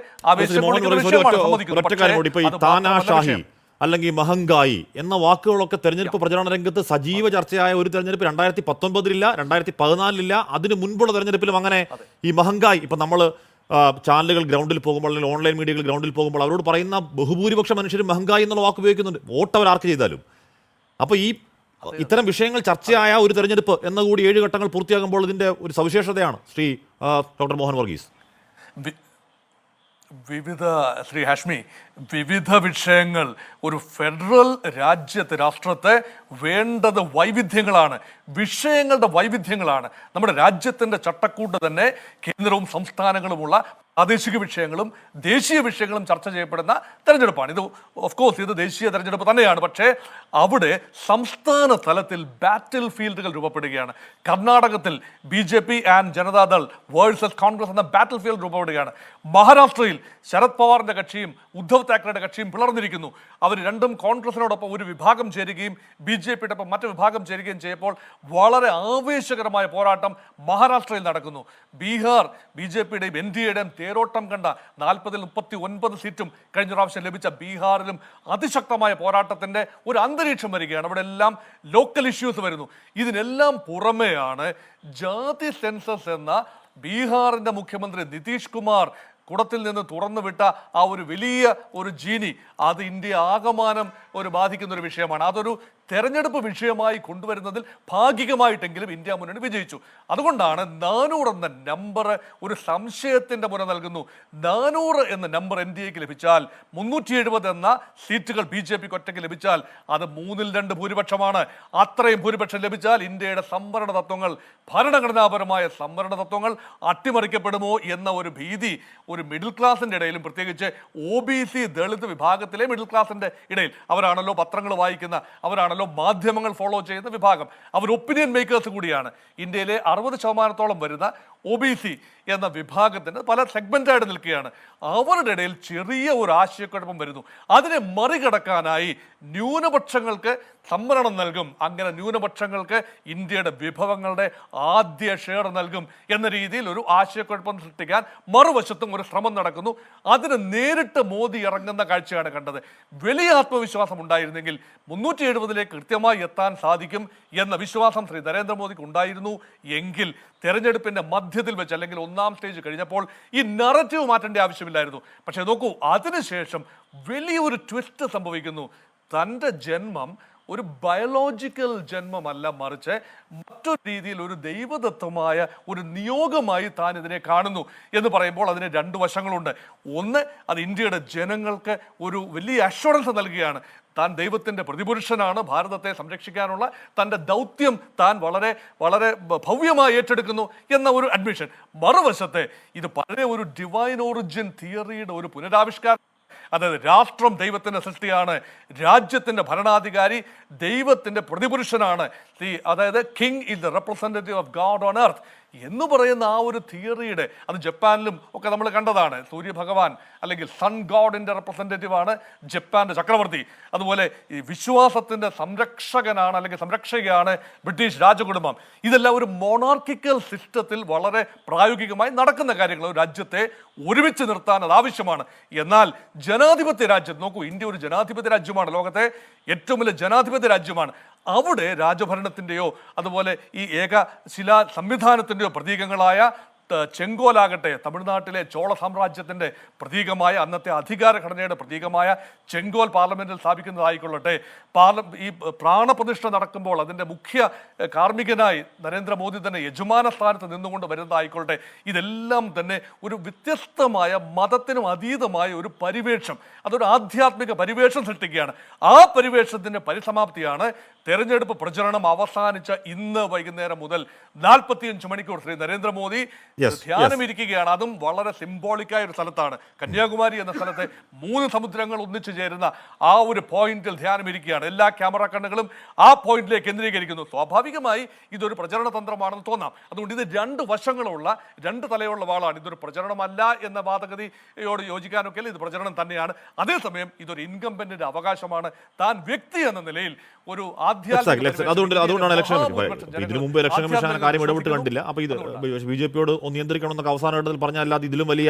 അല്ലെങ്കിൽ മഹങ്കായി എന്ന വാക്കുകളൊക്കെ തെരഞ്ഞെടുപ്പ് പ്രചരണ രംഗത്ത് സജീവ ചർച്ചയായ ഒരു തെരഞ്ഞെടുപ്പ് 2019-ലില്ല, 2014-ലില്ല, അതിന് മുൻപുള്ള തെരഞ്ഞെടുപ്പിലും അങ്ങനെ ഈ മഹങ്കായി. ഇപ്പം നമ്മൾ ചാനലുകൾ ഗ്രൗണ്ടിൽ പോകുമ്പോൾ അല്ലെങ്കിൽ ഓൺലൈൻ മീഡിയകൾ ഗ്രൗണ്ടിൽ പോകുമ്പോൾ അവരോട് പറയുന്ന ബഹുഭൂരിപക്ഷം മനുഷ്യരും മഹങ്കായി എന്നുള്ള വാക്ക് ഉപയോഗിക്കുന്നുണ്ട്, വോട്ട് അവർ ആർക്ക് ചെയ്താലും. അപ്പോൾ ഇത്തരം വിഷയങ്ങൾ ചർച്ചയായ ഒരു തെരഞ്ഞെടുപ്പ് എന്ന കൂടി 7 ഘട്ടങ്ങൾ പൂർത്തിയാകുമ്പോൾ ഇതിൻ്റെ ഒരു സവിശേഷതയാണ് ശ്രീ ഡോക്ടർ മോഹൻ വർഗീസ്. ശ്രീ ഹാഷ്മി, വിവിധ വിഷയങ്ങൾ ഒരു ഫെഡറൽ രാഷ്ട്രത്തെ വേണ്ടത് വൈവിധ്യങ്ങളാണ്, വിഷയങ്ങളുടെ വൈവിധ്യങ്ങളാണ്. നമ്മുടെ രാജ്യത്തിൻ്റെ ചട്ടക്കൂട്ട് തന്നെ കേന്ദ്രവും സംസ്ഥാനങ്ങളുമുള്ള പ്രാദേശിക വിഷയങ്ങളും ദേശീയ വിഷയങ്ങളും ചർച്ച ചെയ്യപ്പെടുന്ന തെരഞ്ഞെടുപ്പാണ് ഇത്. ഓഫ് കോഴ്സ് ഇത് ദേശീയ തെരഞ്ഞെടുപ്പ് തന്നെയാണ്. പക്ഷേ അവിടെ സംസ്ഥാന തലത്തിൽ ബാറ്റിൽ ഫീൽഡുകൾ രൂപപ്പെടുകയാണ്. കർണാടകത്തിൽ BJP and Janata Dal versus Congress എന്ന ബാറ്റിൽ ഫീൽഡ് രൂപപ്പെടുകയാണ്. മഹാരാഷ്ട്രയിൽ ശരത് പവാറിന്റെ കക്ഷിയും ഉദ്ധവ് താക്കറെയുടെ കക്ഷിയും പിളർന്നിരിക്കുന്നു. അവർ രണ്ടും കോൺഗ്രസിനോടൊപ്പം ഒരു വിഭാഗം ചേരുകയും BJPയോടൊപ്പം മറ്റു വിഭാഗം ചേരുകയും ചെയ്യപ്പോൾ വളരെ ആവേശകരമായ പോരാട്ടം മഹാരാഷ്ട്രയിൽ നടക്കുന്നു. ബീഹാർ BJPയുടെയും NDAയുടെയും തേരോട്ടം കണ്ട 40-39 സീറ്റും കഴിഞ്ഞ പ്രാവശ്യം ലഭിച്ച ബീഹാറിലും അതിശക്തമായ പോരാട്ടത്തിന്റെ ഒരു അന്തരീക്ഷം വരികയാണ്. അവിടെ എല്ലാം ലോക്കൽ ഇഷ്യൂസ് വരുന്നു. ഇതിനെല്ലാം പുറമെയാണ് ജാതി സെൻസസ് എന്ന ബീഹാറിന്റെ മുഖ്യമന്ത്രി നിതീഷ് കുമാർ കുടത്തിൽ നിന്ന് തുറന്നുവിട്ട ആ ഒരു വലിയ ഒരു ജീനി, അത് ഇന്ത്യ ആകമാനം ബാധിക്കുന്ന ഒരു വിഷയമാണ്. അതൊരു തെരഞ്ഞെടുപ്പ് വിഷയമായി കൊണ്ടുവരുന്നതിൽ ഭാഗികമായിട്ടെങ്കിലും ഇന്ത്യ മുന്നണി വിജയിച്ചു. അതുകൊണ്ടാണ് 400 എന്ന നമ്പർ ഒരു സംശയത്തിന്റെ മുന നൽകുന്നു. 400 എന്ന നമ്പർ എൻ ഡി എക്ക് ലഭിച്ചാൽ 370 എന്ന സീറ്റുകൾ ബി ജെ പിക്ക് ഒറ്റയ്ക്ക് ലഭിച്ചാൽ അത് 2/3 ഭൂരിപക്ഷമാണ്. അത്രയും ഭൂരിപക്ഷം ലഭിച്ചാൽ ഇന്ത്യയുടെ സംവരണ തത്വങ്ങൾ, ഭരണഘടനാപരമായ സംവരണ തത്വങ്ങൾ അട്ടിമറിക്കപ്പെടുമോ എന്ന ഒരു ഭീതി ഒരു മിഡിൽ ക്ലാസിന്റെ ഇടയിലും, പ്രത്യേകിച്ച് OBC ദളിത് വിഭാഗത്തിലെ മിഡിൽ ക്ലാസിന്റെ ഇടയിൽ, അവരാണല്ലോ പത്രങ്ങൾ വായിക്കുന്ന, അവരാണല്ലോ മാധ്യമങ്ങൾ ഫോളോ ചെയ്യുന്ന വിഭാഗം, അവർ ഒപ്പീനിയൻ മേക്കേഴ്സ് കൂടിയാണ്. ഇന്ത്യയിലെ 60% വരുന്ന OBC എന്ന വിഭാഗത്തിന് പല സെഗ്മെന്റായിട്ട് നിൽക്കുകയാണ്. അവരുടെ ഇടയിൽ ചെറിയ ഒരു ആശയക്കുഴപ്പം വരുന്നു. അതിനെ മറികടക്കാനായി ന്യൂനപക്ഷങ്ങൾക്ക് സംവരണം നൽകും, അങ്ങനെ ന്യൂനപക്ഷങ്ങൾക്ക് ഇന്ത്യയുടെ വിഭവങ്ങളുടെ ആദ്യ ഷെയർ നൽകും എന്ന രീതിയിൽ ഒരു ആശയക്കുഴപ്പം സൃഷ്ടിക്കാൻ മറുവശത്തും ഒരു ശ്രമം നടക്കുന്നു. അതിന് നേരിട്ട് മോദി ഇറങ്ങുന്ന കാഴ്ചയാണ് കണ്ടത്. വലിയ ആത്മവിശ്വാസം ഉണ്ടായിരുന്നെങ്കിൽ 370 കൃത്യമായി എത്താൻ സാധിക്കും എന്ന വിശ്വാസം ശ്രീ നരേന്ദ്രമോദിക്ക് ഉണ്ടായിരുന്നു എങ്കിൽ തെരഞ്ഞെടുപ്പിന്റെ മധ്യത്തിൽ വെച്ച്, അല്ലെങ്കിൽ 1ാം സ്റ്റേജ് കഴിഞ്ഞപ്പോൾ ഈ നറേറ്റീവ് മാറ്റേണ്ട ആവശ്യമില്ലായിരുന്നു. പക്ഷെ നോക്കൂ, അതിനുശേഷം വലിയൊരു ട്വിസ്റ്റ് സംഭവിക്കുന്നു. തൻ്റെ ജന്മം ഒരു ബയോളജിക്കൽ ജന്മമല്ല, മറിച്ച് മറ്റൊരു രീതിയിൽ ഒരു ദൈവദത്തമായ ഒരു നിയോഗമായി താൻ ഇതിനെ കാണുന്നു എന്ന് പറയുമ്പോൾ അതിന് 2 വശങ്ങളുണ്ട്. ഒന്ന്, അത് ഇന്ത്യയുടെ ജനങ്ങൾക്ക് ഒരു വലിയ അഷ്വറൻസ് നൽകുകയാണ്. താൻ ദൈവത്തിൻ്റെ പ്രതിപുരുഷനാണ്, ഭാരതത്തെ സംരക്ഷിക്കാനുള്ള തൻ്റെ ദൗത്യം താൻ വളരെ വളരെ ഭവ്യമായി ഏറ്റെടുക്കുന്നു എന്ന ഒരു അഡ്മിഷൻ. മറുവശത്തെ ഇത് പഴയ ഒരു ഡിവൈൻ ഒറിജിൻ തിയറിയുടെ ഒരു പുനരാവിഷ്കാരം. അതായത് രാഷ്ട്രം ദൈവത്തിൻ്റെ സൃഷ്ടിയാണ്, രാജ്യത്തിൻ്റെ ഭരണാധികാരി ദൈവത്തിൻ്റെ പ്രതിപുരുഷനാണ്, അതായത് king is the representative of God on earth എന്ന് പറയുന്ന ആ ഒരു തിയറിയുടെ, അത് ജപ്പാനിലും ഒക്കെ നമ്മൾ കണ്ടതാണ്. സൂര്യഭഗവാൻ അല്ലെങ്കിൽ സൺ ഗോഡിൻ്റെ റെപ്രസെൻറ്റേറ്റീവ് ആണ് ജപ്പാൻ്റെ ചക്രവർത്തി. അതുപോലെ ഈ വിശ്വാസത്തിൻ്റെ സംരക്ഷകനാണ് അല്ലെങ്കിൽ സംരക്ഷകയാണ് ബ്രിട്ടീഷ് രാജകുടുംബം. ഇതെല്ലാം ഒരു മൊണാർക്കിക്കൽ സിസ്റ്റത്തിൽ വളരെ പ്രായോഗികമായി നടക്കുന്ന കാര്യങ്ങൾ. ഒരു രാജ്യത്തെ ഒരുമിച്ച് നിർത്താൻ അത് ആവശ്യമാണ്. എന്നാൽ ജനാധിപത്യ രാജ്യം നോക്കൂ, ഇന്ത്യ ഒരു ജനാധിപത്യ രാജ്യമാണ്, ലോകത്തെ ഏറ്റവും വലിയ ജനാധിപത്യ രാജ്യമാണ്. അവിടെ രാജഭരണത്തിൻ്റെയോ അതുപോലെ ഈ ഏകശിലാ സംവിധാനത്തിൻ്റെയോ പ്രതീകങ്ങളായ ചെങ്കോലാകട്ടെ, തമിഴ്നാട്ടിലെ ചോള സാമ്രാജ്യത്തിൻ്റെ പ്രതീകമായ, അന്നത്തെ അധികാരഘടനയുടെ പ്രതീകമായ ചെങ്കോൽ പാർലമെന്റിൽ സ്ഥാപിക്കുന്നതായിക്കൊള്ളട്ടെ, ഈ പ്രാണപ്രതിഷ്ഠ നടക്കുമ്പോൾ അതിൻ്റെ മുഖ്യ കാർമ്മികനായി നരേന്ദ്രമോദി തന്നെ യജമാന സ്ഥാനത്ത് നിന്നുകൊണ്ട് വരുന്നതായിക്കൊള്ളട്ടെ, ഇതെല്ലാം തന്നെ ഒരു വ്യത്യസ്തമായ മതത്തിനും അതീതമായ ഒരു പരിവേഷം, അതൊരു ആധ്യാത്മിക പരിവേഷം സൃഷ്ടിക്കുകയാണ്. ആ പരിവേഷത്തിൻ്റെ പരിസമാപ്തിയാണ് തെരഞ്ഞെടുപ്പ് പ്രചരണം അവസാനിച്ച ഇന്ന് വൈകുന്നേരം മുതൽ 45 മണിക്കൂർ ശ്രീ നരേന്ദ്രമോദി ധ്യാനമിരിക്കുകയാണ്. അതും വളരെ സിംബോളിക്കായ ഒരു സ്ഥലത്താണ്. കന്യാകുമാരി എന്ന സ്ഥലത്തെ 3 സമുദ്രങ്ങൾ ഒന്നിച്ചു ചേരുന്ന ആ ഒരു പോയിന്റിൽ ധ്യാനമിരിക്കുകയാണ്. എല്ലാ ക്യാമറ കണ്ണുകളും ആ പോയിന്റിലേക്ക് കേന്ദ്രീകരിക്കുന്നു. സ്വാഭാവികമായി ഇതൊരു പ്രചരണ തന്ത്രമാണെന്ന് തോന്നാം. അതുകൊണ്ട് ഇത് 2 വശങ്ങളുള്ള 2 തലയുള്ള വാളാണ്. ഇതൊരു പ്രചരണമല്ല എന്ന വാദഗതിയോട് യോജിക്കാനൊക്കെ ഇത് പ്രചരണം തന്നെയാണ്. അതേസമയം ഇതൊരു ഇൻകംബന്റിന്റെ അവകാശമാണ്. താൻ വ്യക്തി എന്ന നിലയിൽ ഒരു അതുകൊണ്ടാണ് ഇലക്ഷൻ ഇതിനു മുമ്പ് ഇലക്ഷൻ കമ്മീഷൻ കാര്യം ഇടപെട്ട് കണ്ടില്ല. അപ്പൊ ഇത് BJP-യോട് ഒന്ന് നിയന്ത്രിക്കണമെന്നൊക്കെ അവസാന ഘട്ടത്തിൽ പറഞ്ഞല്ലാതെ ഇതിലും വലിയ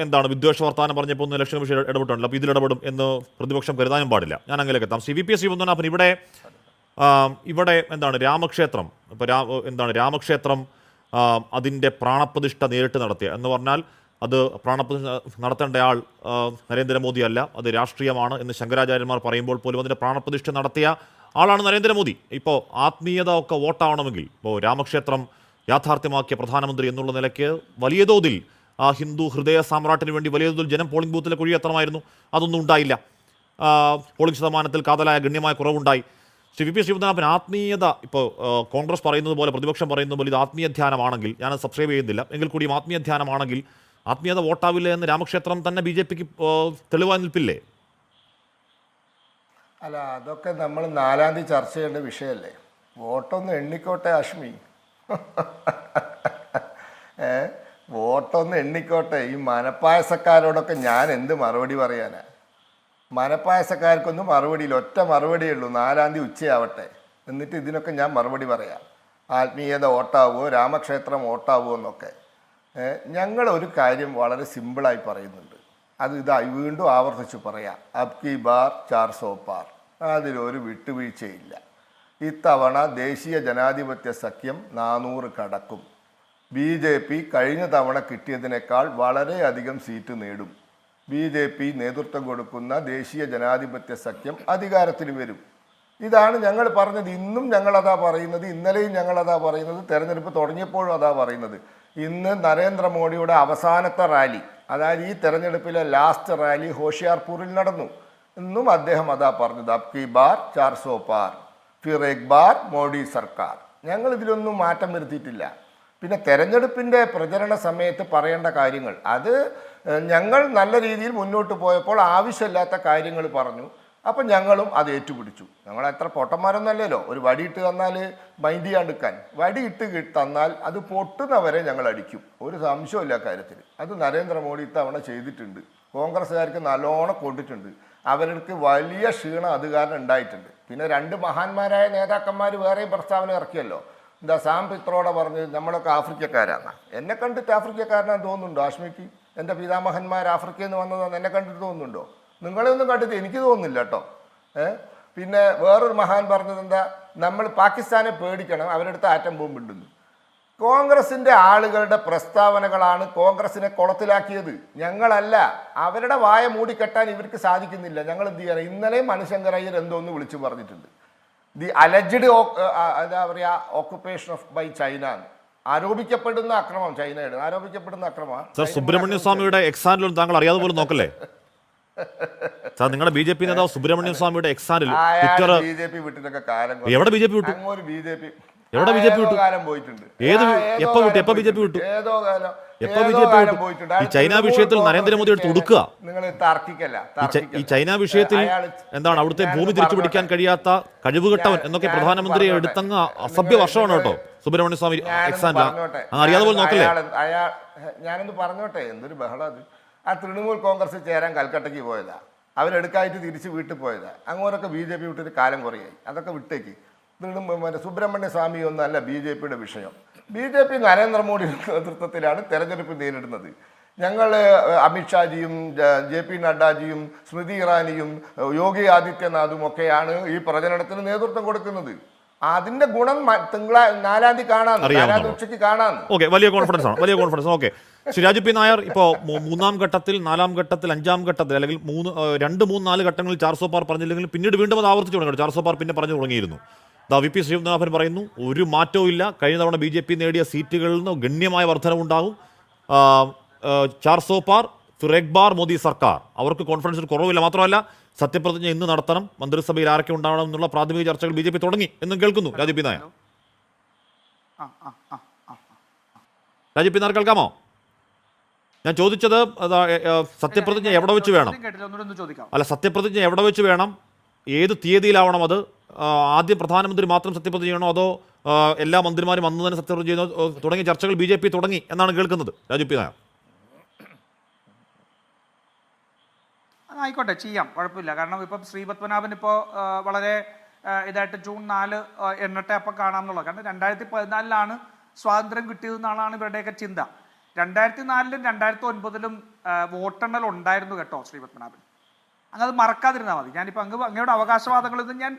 എന്താണ് വിദ്വേഷ വർത്താനം പറഞ്ഞപ്പോൾ ഒന്ന് ഇലക്ഷൻ കമ്മീഷൻ ഇടപെട്ടുണ്ടല്ലോ. അപ്പോൾ ഇതിലിടപെടും എന്ന് പ്രതിപക്ഷം കരുതാനും പാടില്ല. ഞാൻ അങ്ങനെയൊക്കെ എത്താം. CVP ശ്രീപത്മനാഭൻ, ഇവിടെ എന്താണ് രാമക്ഷേത്രം, ഇപ്പോൾ രാമക്ഷേത്രം അതിൻ്റെ പ്രാണപ്രതിഷ്ഠ നേരിട്ട് നടത്തിയ എന്ന് പറഞ്ഞാൽ അത് പ്രാണപ്രതിഷ്ഠ നടത്തേണ്ട ആൾ നരേന്ദ്രമോദി അല്ല, അത് രാഷ്ട്രീയമാണ് എന്ന് ശങ്കരാചാര്യന്മാർ പറയുമ്പോൾ പോലും അതിൻ്റെ പ്രാണപ്രതിഷ്ഠ നടത്തിയ ആളാണ് നരേന്ദ്രമോദി. ഇപ്പോൾ ആത്മീയത ഒക്കെ വോട്ടാവണമെങ്കിൽ ഇപ്പോൾ രാമക്ഷേത്രം യാഥാർത്ഥ്യമാക്കിയ പ്രധാനമന്ത്രി എന്നുള്ള നിലയ്ക്ക് വലിയ തോതിൽ ആ ഹിന്ദു ഹൃദയ സാമ്രാട്ടിന് വേണ്ടി വലിയ തോതിൽ ജനം പോളിംഗ് ബൂത്തിലെ കുഴിയെത്തണമായിരുന്നു. അതൊന്നും ഉണ്ടായില്ല. പോളിംഗ് ശതമാനത്തിൽ കാതലായ ഗണ്യമായ കുറവുണ്ടായി. CVP ശ്രീപത്മനാഭൻ, ആത്മീയത ഇപ്പോൾ കോൺഗ്രസ് പറയുന്നത് പോലെ, പ്രതിപക്ഷം പറയുന്നത് പോലെ ഇത് ആത്മീയ ധ്യാനമാണെങ്കിൽ, ഞാൻ സബ്സ്ക്രൈബ് ചെയ്യുന്നില്ല എങ്കിൽ കൂടിയും ആത്മീയ ധ്യാനമാണെങ്കിൽ ആത്മീയത വോട്ടാവില്ല എന്ന് രാമക്ഷേത്രം തന്നെ BJP-ക്ക് തെളിവായി നിൽപ്പില്ലേ? അല്ല, അതൊക്കെ നമ്മൾ 4-ാം തീയതി ചർച്ച ചെയ്യേണ്ട വിഷയമല്ലേ. വോട്ടൊന്ന് എണ്ണിക്കോട്ടെ അശ്മി, വോട്ടൊന്ന് എണ്ണിക്കോട്ടെ. ഈ മനപ്പായസക്കാരോടൊക്കെ ഞാൻ എന്ത് മറുപടി പറയാനാ? മനപ്പായസക്കാർക്കൊന്നും മറുപടിയില്ല, ഒറ്റ മറുപടിയേ ഉള്ളൂ, 4-ാം തീയതി ഉച്ചയാവട്ടെ, എന്നിട്ട് ഇതിനൊക്കെ ഞാൻ മറുപടി പറയാം. ആത്മീയത വോട്ടാവുമോ, രാമക്ഷേത്രം വോട്ടാവുമോ എന്നൊക്കെ. ഞങ്ങൾ ഒരു കാര്യം വളരെ സിമ്പിളായി പറയുന്നുണ്ട്. അത് ഇതായി വീണ്ടും ആവർത്തിച്ച് പറയാം. അബ് കി ബാർ 400 പാർ, അതിലൊരു വിട്ടുവീഴ്ചയില്ല. ഇത്തവണ ദേശീയ ജനാധിപത്യ സഖ്യം 400 കടക്കും. BJP കഴിഞ്ഞ തവണ കിട്ടിയതിനേക്കാൾ വളരെയധികം സീറ്റ് നേടും. BJP നേതൃത്വം കൊടുക്കുന്ന ദേശീയ ജനാധിപത്യ സഖ്യം അധികാരത്തിൽ വരും. ഇതാണ് ഞങ്ങൾ പറഞ്ഞത്. ഇന്നും ഞങ്ങളതാ പറയുന്നത്, ഇന്നലെയും ഞങ്ങളതാ പറയുന്നത്, തെരഞ്ഞെടുപ്പ് തുടങ്ങിയപ്പോഴും അതാ പറയുന്നത്. ഇന്ന് നരേന്ദ്രമോദിയുടെ അവസാനത്തെ റാലി, അതായത് ഈ തെരഞ്ഞെടുപ്പിലെ ലാസ്റ്റ് റാലി ഹോഷിയാർപൂരിൽ നടന്നു. ഇന്നും അദ്ദേഹം അതാ പറഞ്ഞത്, അബ് കി ബാർ 400 പാർ, ഫിർ ഏക് ബാർ മോഡി സർക്കാർ. ഞങ്ങൾ ഇതിലൊന്നും മാറ്റം വരുത്തിയിട്ടില്ല. പിന്നെ തെരഞ്ഞെടുപ്പിൻ്റെ പ്രചരണ സമയത്ത് പറയേണ്ട കാര്യങ്ങൾ അത് ഞങ്ങൾ നല്ല രീതിയിൽ മുന്നോട്ട് പോയപ്പോൾ ആവശ്യമില്ലാത്ത കാര്യങ്ങൾ പറഞ്ഞു. അപ്പം ഞങ്ങളും അത് ഏറ്റുപിടിച്ചു. ഞങ്ങൾ എത്ര പൊട്ടന്മാരൊന്നല്ലല്ലോ. ഒരു വടിയിട്ട് തന്നാൽ മൈൻഡ് ചെയ്യാണ്ടിരിക്കാൻ, വടിയിട്ട് തന്നാൽ അത് പൊട്ടുന്നവരെ ഞങ്ങൾ അടിക്കും. ഒരു സംശയമില്ല കാര്യത്തിൽ. അത് നരേന്ദ്രമോദി ഇത്തവണ ചെയ്തിട്ടുണ്ട്. കോൺഗ്രസ്സുകാർക്ക് നല്ലോണം കൊണ്ടിട്ടുണ്ട്. അവർക്ക് വലിയ ക്ഷീണം അത് കാരണം ഉണ്ടായിട്ടുണ്ട്. പിന്നെ 2 മഹാന്മാരായ നേതാക്കന്മാർ വേറെയും പ്രസ്താവന ഇറക്കിയല്ലോ. എന്താ സാം പിത്രോടെ പറഞ്ഞ് നമ്മളൊക്കെ ആഫ്രിക്കക്കാരാണ്. എന്നെ കണ്ടിട്ട് ആഫ്രിക്കക്കാരനാന്ന് തോന്നുന്നുണ്ടോ ഹാഷ്മിക്ക്? എൻ്റെ പിതാമഹന്മാർ ആഫ്രിക്കയിൽ നിന്ന് വന്നതെന്ന് എന്നെ കണ്ടിട്ട് തോന്നുന്നുണ്ടോ? നിങ്ങളെ ഒന്നും കണ്ടിട്ട് എനിക്ക് തോന്നുന്നില്ല കേട്ടോ. പിന്നെ വേറൊരു മഹാൻ പറഞ്ഞത് എന്താ, നമ്മൾ പാകിസ്ഥാനെ പേടിക്കണം, അവരെടുത്ത് ആറ്റം ബോംബ് ഉണ്ടെന്ന്. കോൺഗ്രസിൻ്റെ ആളുകളുടെ പ്രസ്താവനകളാണ് കോൺഗ്രസിനെ കുളത്തിലാക്കിയത്, ഞങ്ങളല്ല. അവരുടെ വായ മൂടിക്കെട്ടാൻ ഇവർക്ക് സാധിക്കുന്നില്ല. ഞങ്ങൾ എന്ത് ചെയ്യണം? ഇന്നലെ മണിശങ്കർ അയ്യർ എന്തോന്ന് വിളിച്ചു പറഞ്ഞിട്ടുണ്ട്. ദി അലജ്ഡ് എന്താ പറയുക ഓക്കുപ്പേഷൻ ഓഫ് ബൈ ചൈന, ആരോപിക്കപ്പെടുന്ന അക്രമം, ചൈനയുടെ ആരോപിക്കപ്പെടുന്ന അക്രമം. സർ, സുബ്രഹ്മണ്യ സ്വാമിയുടെ എക്സാൻഡിലും താങ്കൾ അറിയാതെ പോലും നോക്കല്ലേ സാർ? നിങ്ങളുടെ BJP നേതാവ് സുബ്രഹ്മണ്യ സ്വാമിയുടെ എക്സാൻഡിൽ BJP വിട്ടിട്ടൊക്കെ കാലം, എവിടെ BJP വിട്ടു? അങ്ങോട്ട് BJP എവിടെ BJP വിട്ടു? കാലം പോയിട്ടുണ്ട്. എപ്പോ BJP വിട്ടു? ഏതോ കാലം പോയിട്ടുണ്ട്. ഈ ചൈന വിഷയത്തിൽ നരേന്ദ്രമോദി എടുത്ത് കൊടുക്കുക. നിങ്ങൾ തർക്കിക്കല്ല. ഈ ചൈന വിഷയത്തിൽ എന്താണ് അവിടുത്തെ ഭൂമി തിരിച്ചു പിടിക്കാൻ കഴിയാത്ത കഴിവുകെട്ടവൻ എന്നൊക്കെ പ്രധാനമന്ത്രി എടുത്തങ്ങ് അസഭ്യ വർഷമാണ് കേട്ടോ സുബ്രഹ്മണ്യ സ്വാമി എക്സാൻഡിൽ. അറിയാതെ പോലും നോക്കല്ലേ? ഞാനൊന്ന് പറഞ്ഞോട്ടെ, എന്തൊരു ബഹളം അത്. ആ തൃണമൂൽ കോൺഗ്രസ് ചേരാൻ കൽക്കട്ടയ്ക്ക് പോയതാ, അവരെടുക്കായിട്ട് തിരിച്ച് വീട്ടിൽ പോയതാ. അങ്ങോട്ടൊക്കെ BJP വിട്ടിട്ട് കാലം കുറയായി. അതൊക്കെ വിട്ടേക്ക്. സുബ്രഹ്മണ്യ സ്വാമി ഒന്നല്ല BJPയുടെ വിഷയം. BJP നരേന്ദ്രമോദിയുടെ നേതൃത്വത്തിലാണ് തെരഞ്ഞെടുപ്പ് നേരിടുന്നത്. ഞങ്ങൾ അമിത്ഷാജിയും JP നഡ്ഡാജിയും സ്മൃതി ഇറാനിയും യോഗി ആദിത്യനാഥും ഒക്കെയാണ് ഈ പ്രചരണത്തിന് നേതൃത്വം കൊടുക്കുന്നത്. അതിന്റെ ഗുണം 4-ാം തീയതി കാണാം, 4-ാം തീയതി ഉച്ചയ്ക്ക് കാണാം. ഓക്കെ, വലിയ കോൺഫിഡൻസ് ആണ്, വലിയ confidence. Okay, Shri Raju P Nair, ഇപ്പോൾ 3-ാം ഘട്ടത്തിൽ, 4-ാം ഘട്ടത്തിൽ, 5-ാം ഘട്ടത്തിൽ, അല്ലെങ്കിൽ 2, 3, 4 ഘട്ടങ്ങളിൽ 400 പാർ പറഞ്ഞില്ലെങ്കിൽ പിന്നീട് വീണ്ടും അത് ആവർത്തിച്ചു തുടങ്ങി. 400 പാർ പിന്നെ പറഞ്ഞു തുടങ്ങിയിരുന്നു. VP ശ്രീനാഥൻ പറയുന്നു ഒരു മാറ്റവും ഇല്ല, കഴിഞ്ഞ തവണ BJP നേടിയ സീറ്റുകളിൽ നിന്ന് ഗണ്യമായ വർധനവുണ്ടാകും. 400 പാർ, ഫിർ ഏക് ബാർ മോദി സർക്കാർ. അവർക്ക് കോൺഫിഡൻസിൽ കുറവില്ല. മാത്രമല്ല സത്യപ്രതിജ്ഞ ഇന്ന് നടത്തണം, മന്ത്രിസഭയിൽ ആരൊക്കെ ഉണ്ടാവണം എന്നുള്ള പ്രാഥമിക ചർച്ചകൾ BJP തുടങ്ങി എന്നും കേൾക്കുന്നു. രാജു പി നായർ, രാജു പി നായർ കേൾക്കാമോ? ഞാൻ ചോദിച്ചത് സത്യപ്രതിജ്ഞ എവിടെ വെച്ച് വേണം? അല്ല, സത്യപ്രതിജ്ഞ എവിടെ വെച്ച് വേണം, ഏത് തീയതിയിലാവണം അത്? ആദ്യം പ്രധാനമന്ത്രി മാത്രം സത്യപ്രതിജ്ഞ ചെയ്യണോ, അതോ എല്ലാ മന്ത്രിമാരും അന്ന് തന്നെ സത്യപ്രതിജ്ഞ ചെയ്യുന്നോ? തുടങ്ങിയ ചർച്ചകൾ BJP തുടങ്ങി എന്നാണ് കേൾക്കുന്നത്. രാജു പി നായർ, ആയിക്കോട്ടെ, ചെയ്യാം, കുഴപ്പമില്ല. കാരണം ഇപ്പം ശ്രീ പത്മനാഭൻ ഇപ്പോൾ വളരെ ഇതായിട്ട് ജൂൺ 4 എണ്ണട്ടെ അപ്പം കാണാമെന്നുള്ളത്. കാരണം 2014 സ്വാതന്ത്ര്യം കിട്ടിയതെന്നാണ് ഇവരുടെയൊക്കെ ചിന്ത. 2004-ലും 2009-ലും വോട്ടെണ്ണൽ ഉണ്ടായിരുന്നു കേട്ടോ ശ്രീ പത്മനാഭൻ. അങ്ങ് അത് മറക്കാതിരുന്നാൽ മതി. ഞാനിപ്പോൾ അങ്ങയുടെ അവകാശവാദങ്ങളൊന്നും ഞാൻ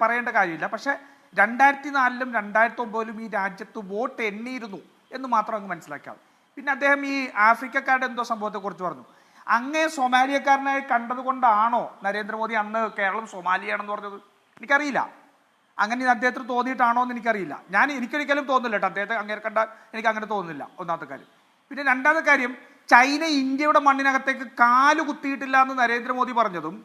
പറയേണ്ട കാര്യമില്ല. പക്ഷേ 2004-ലും 2009-ലും ഈ രാജ്യത്ത് വോട്ട് എണ്ണിയിരുന്നു എന്ന് മാത്രം അങ്ങ് മനസ്സിലാക്കിയാൽ. പിന്നെ അദ്ദേഹം ഈ ആഫ്രിക്കക്കാരുടെ എന്തോ സംഭവത്തെക്കുറിച്ച് പറഞ്ഞു. അങ്ങേ സൊമാലിയക്കാരനായി കണ്ടതുകൊണ്ടാണോ നരേന്ദ്രമോദി അന്ന് കേരളം സൊമാലിയാണെന്ന് പറഞ്ഞത്? എനിക്കറിയില്ല. അങ്ങനെ അദ്ദേഹത്തിന് തോന്നിയിട്ടാണോ എന്ന് എനിക്കറിയില്ല. എനിക്കൊരിക്കലും തോന്നുന്നില്ല കേട്ടോ അദ്ദേഹത്തെ അങ്ങനെ കണ്ടാൽ. എനിക്ക് അങ്ങനെ തോന്നുന്നില്ല, ഒന്നാമത്തെ കാര്യം. പിന്നെ രണ്ടാമത്തെ കാര്യം, ചൈന ഇന്ത്യയുടെ മണ്ണിനകത്തേക്ക് കാല് കുത്തിയിട്ടില്ല എന്ന് നരേന്ദ്രമോദി പറഞ്ഞതും,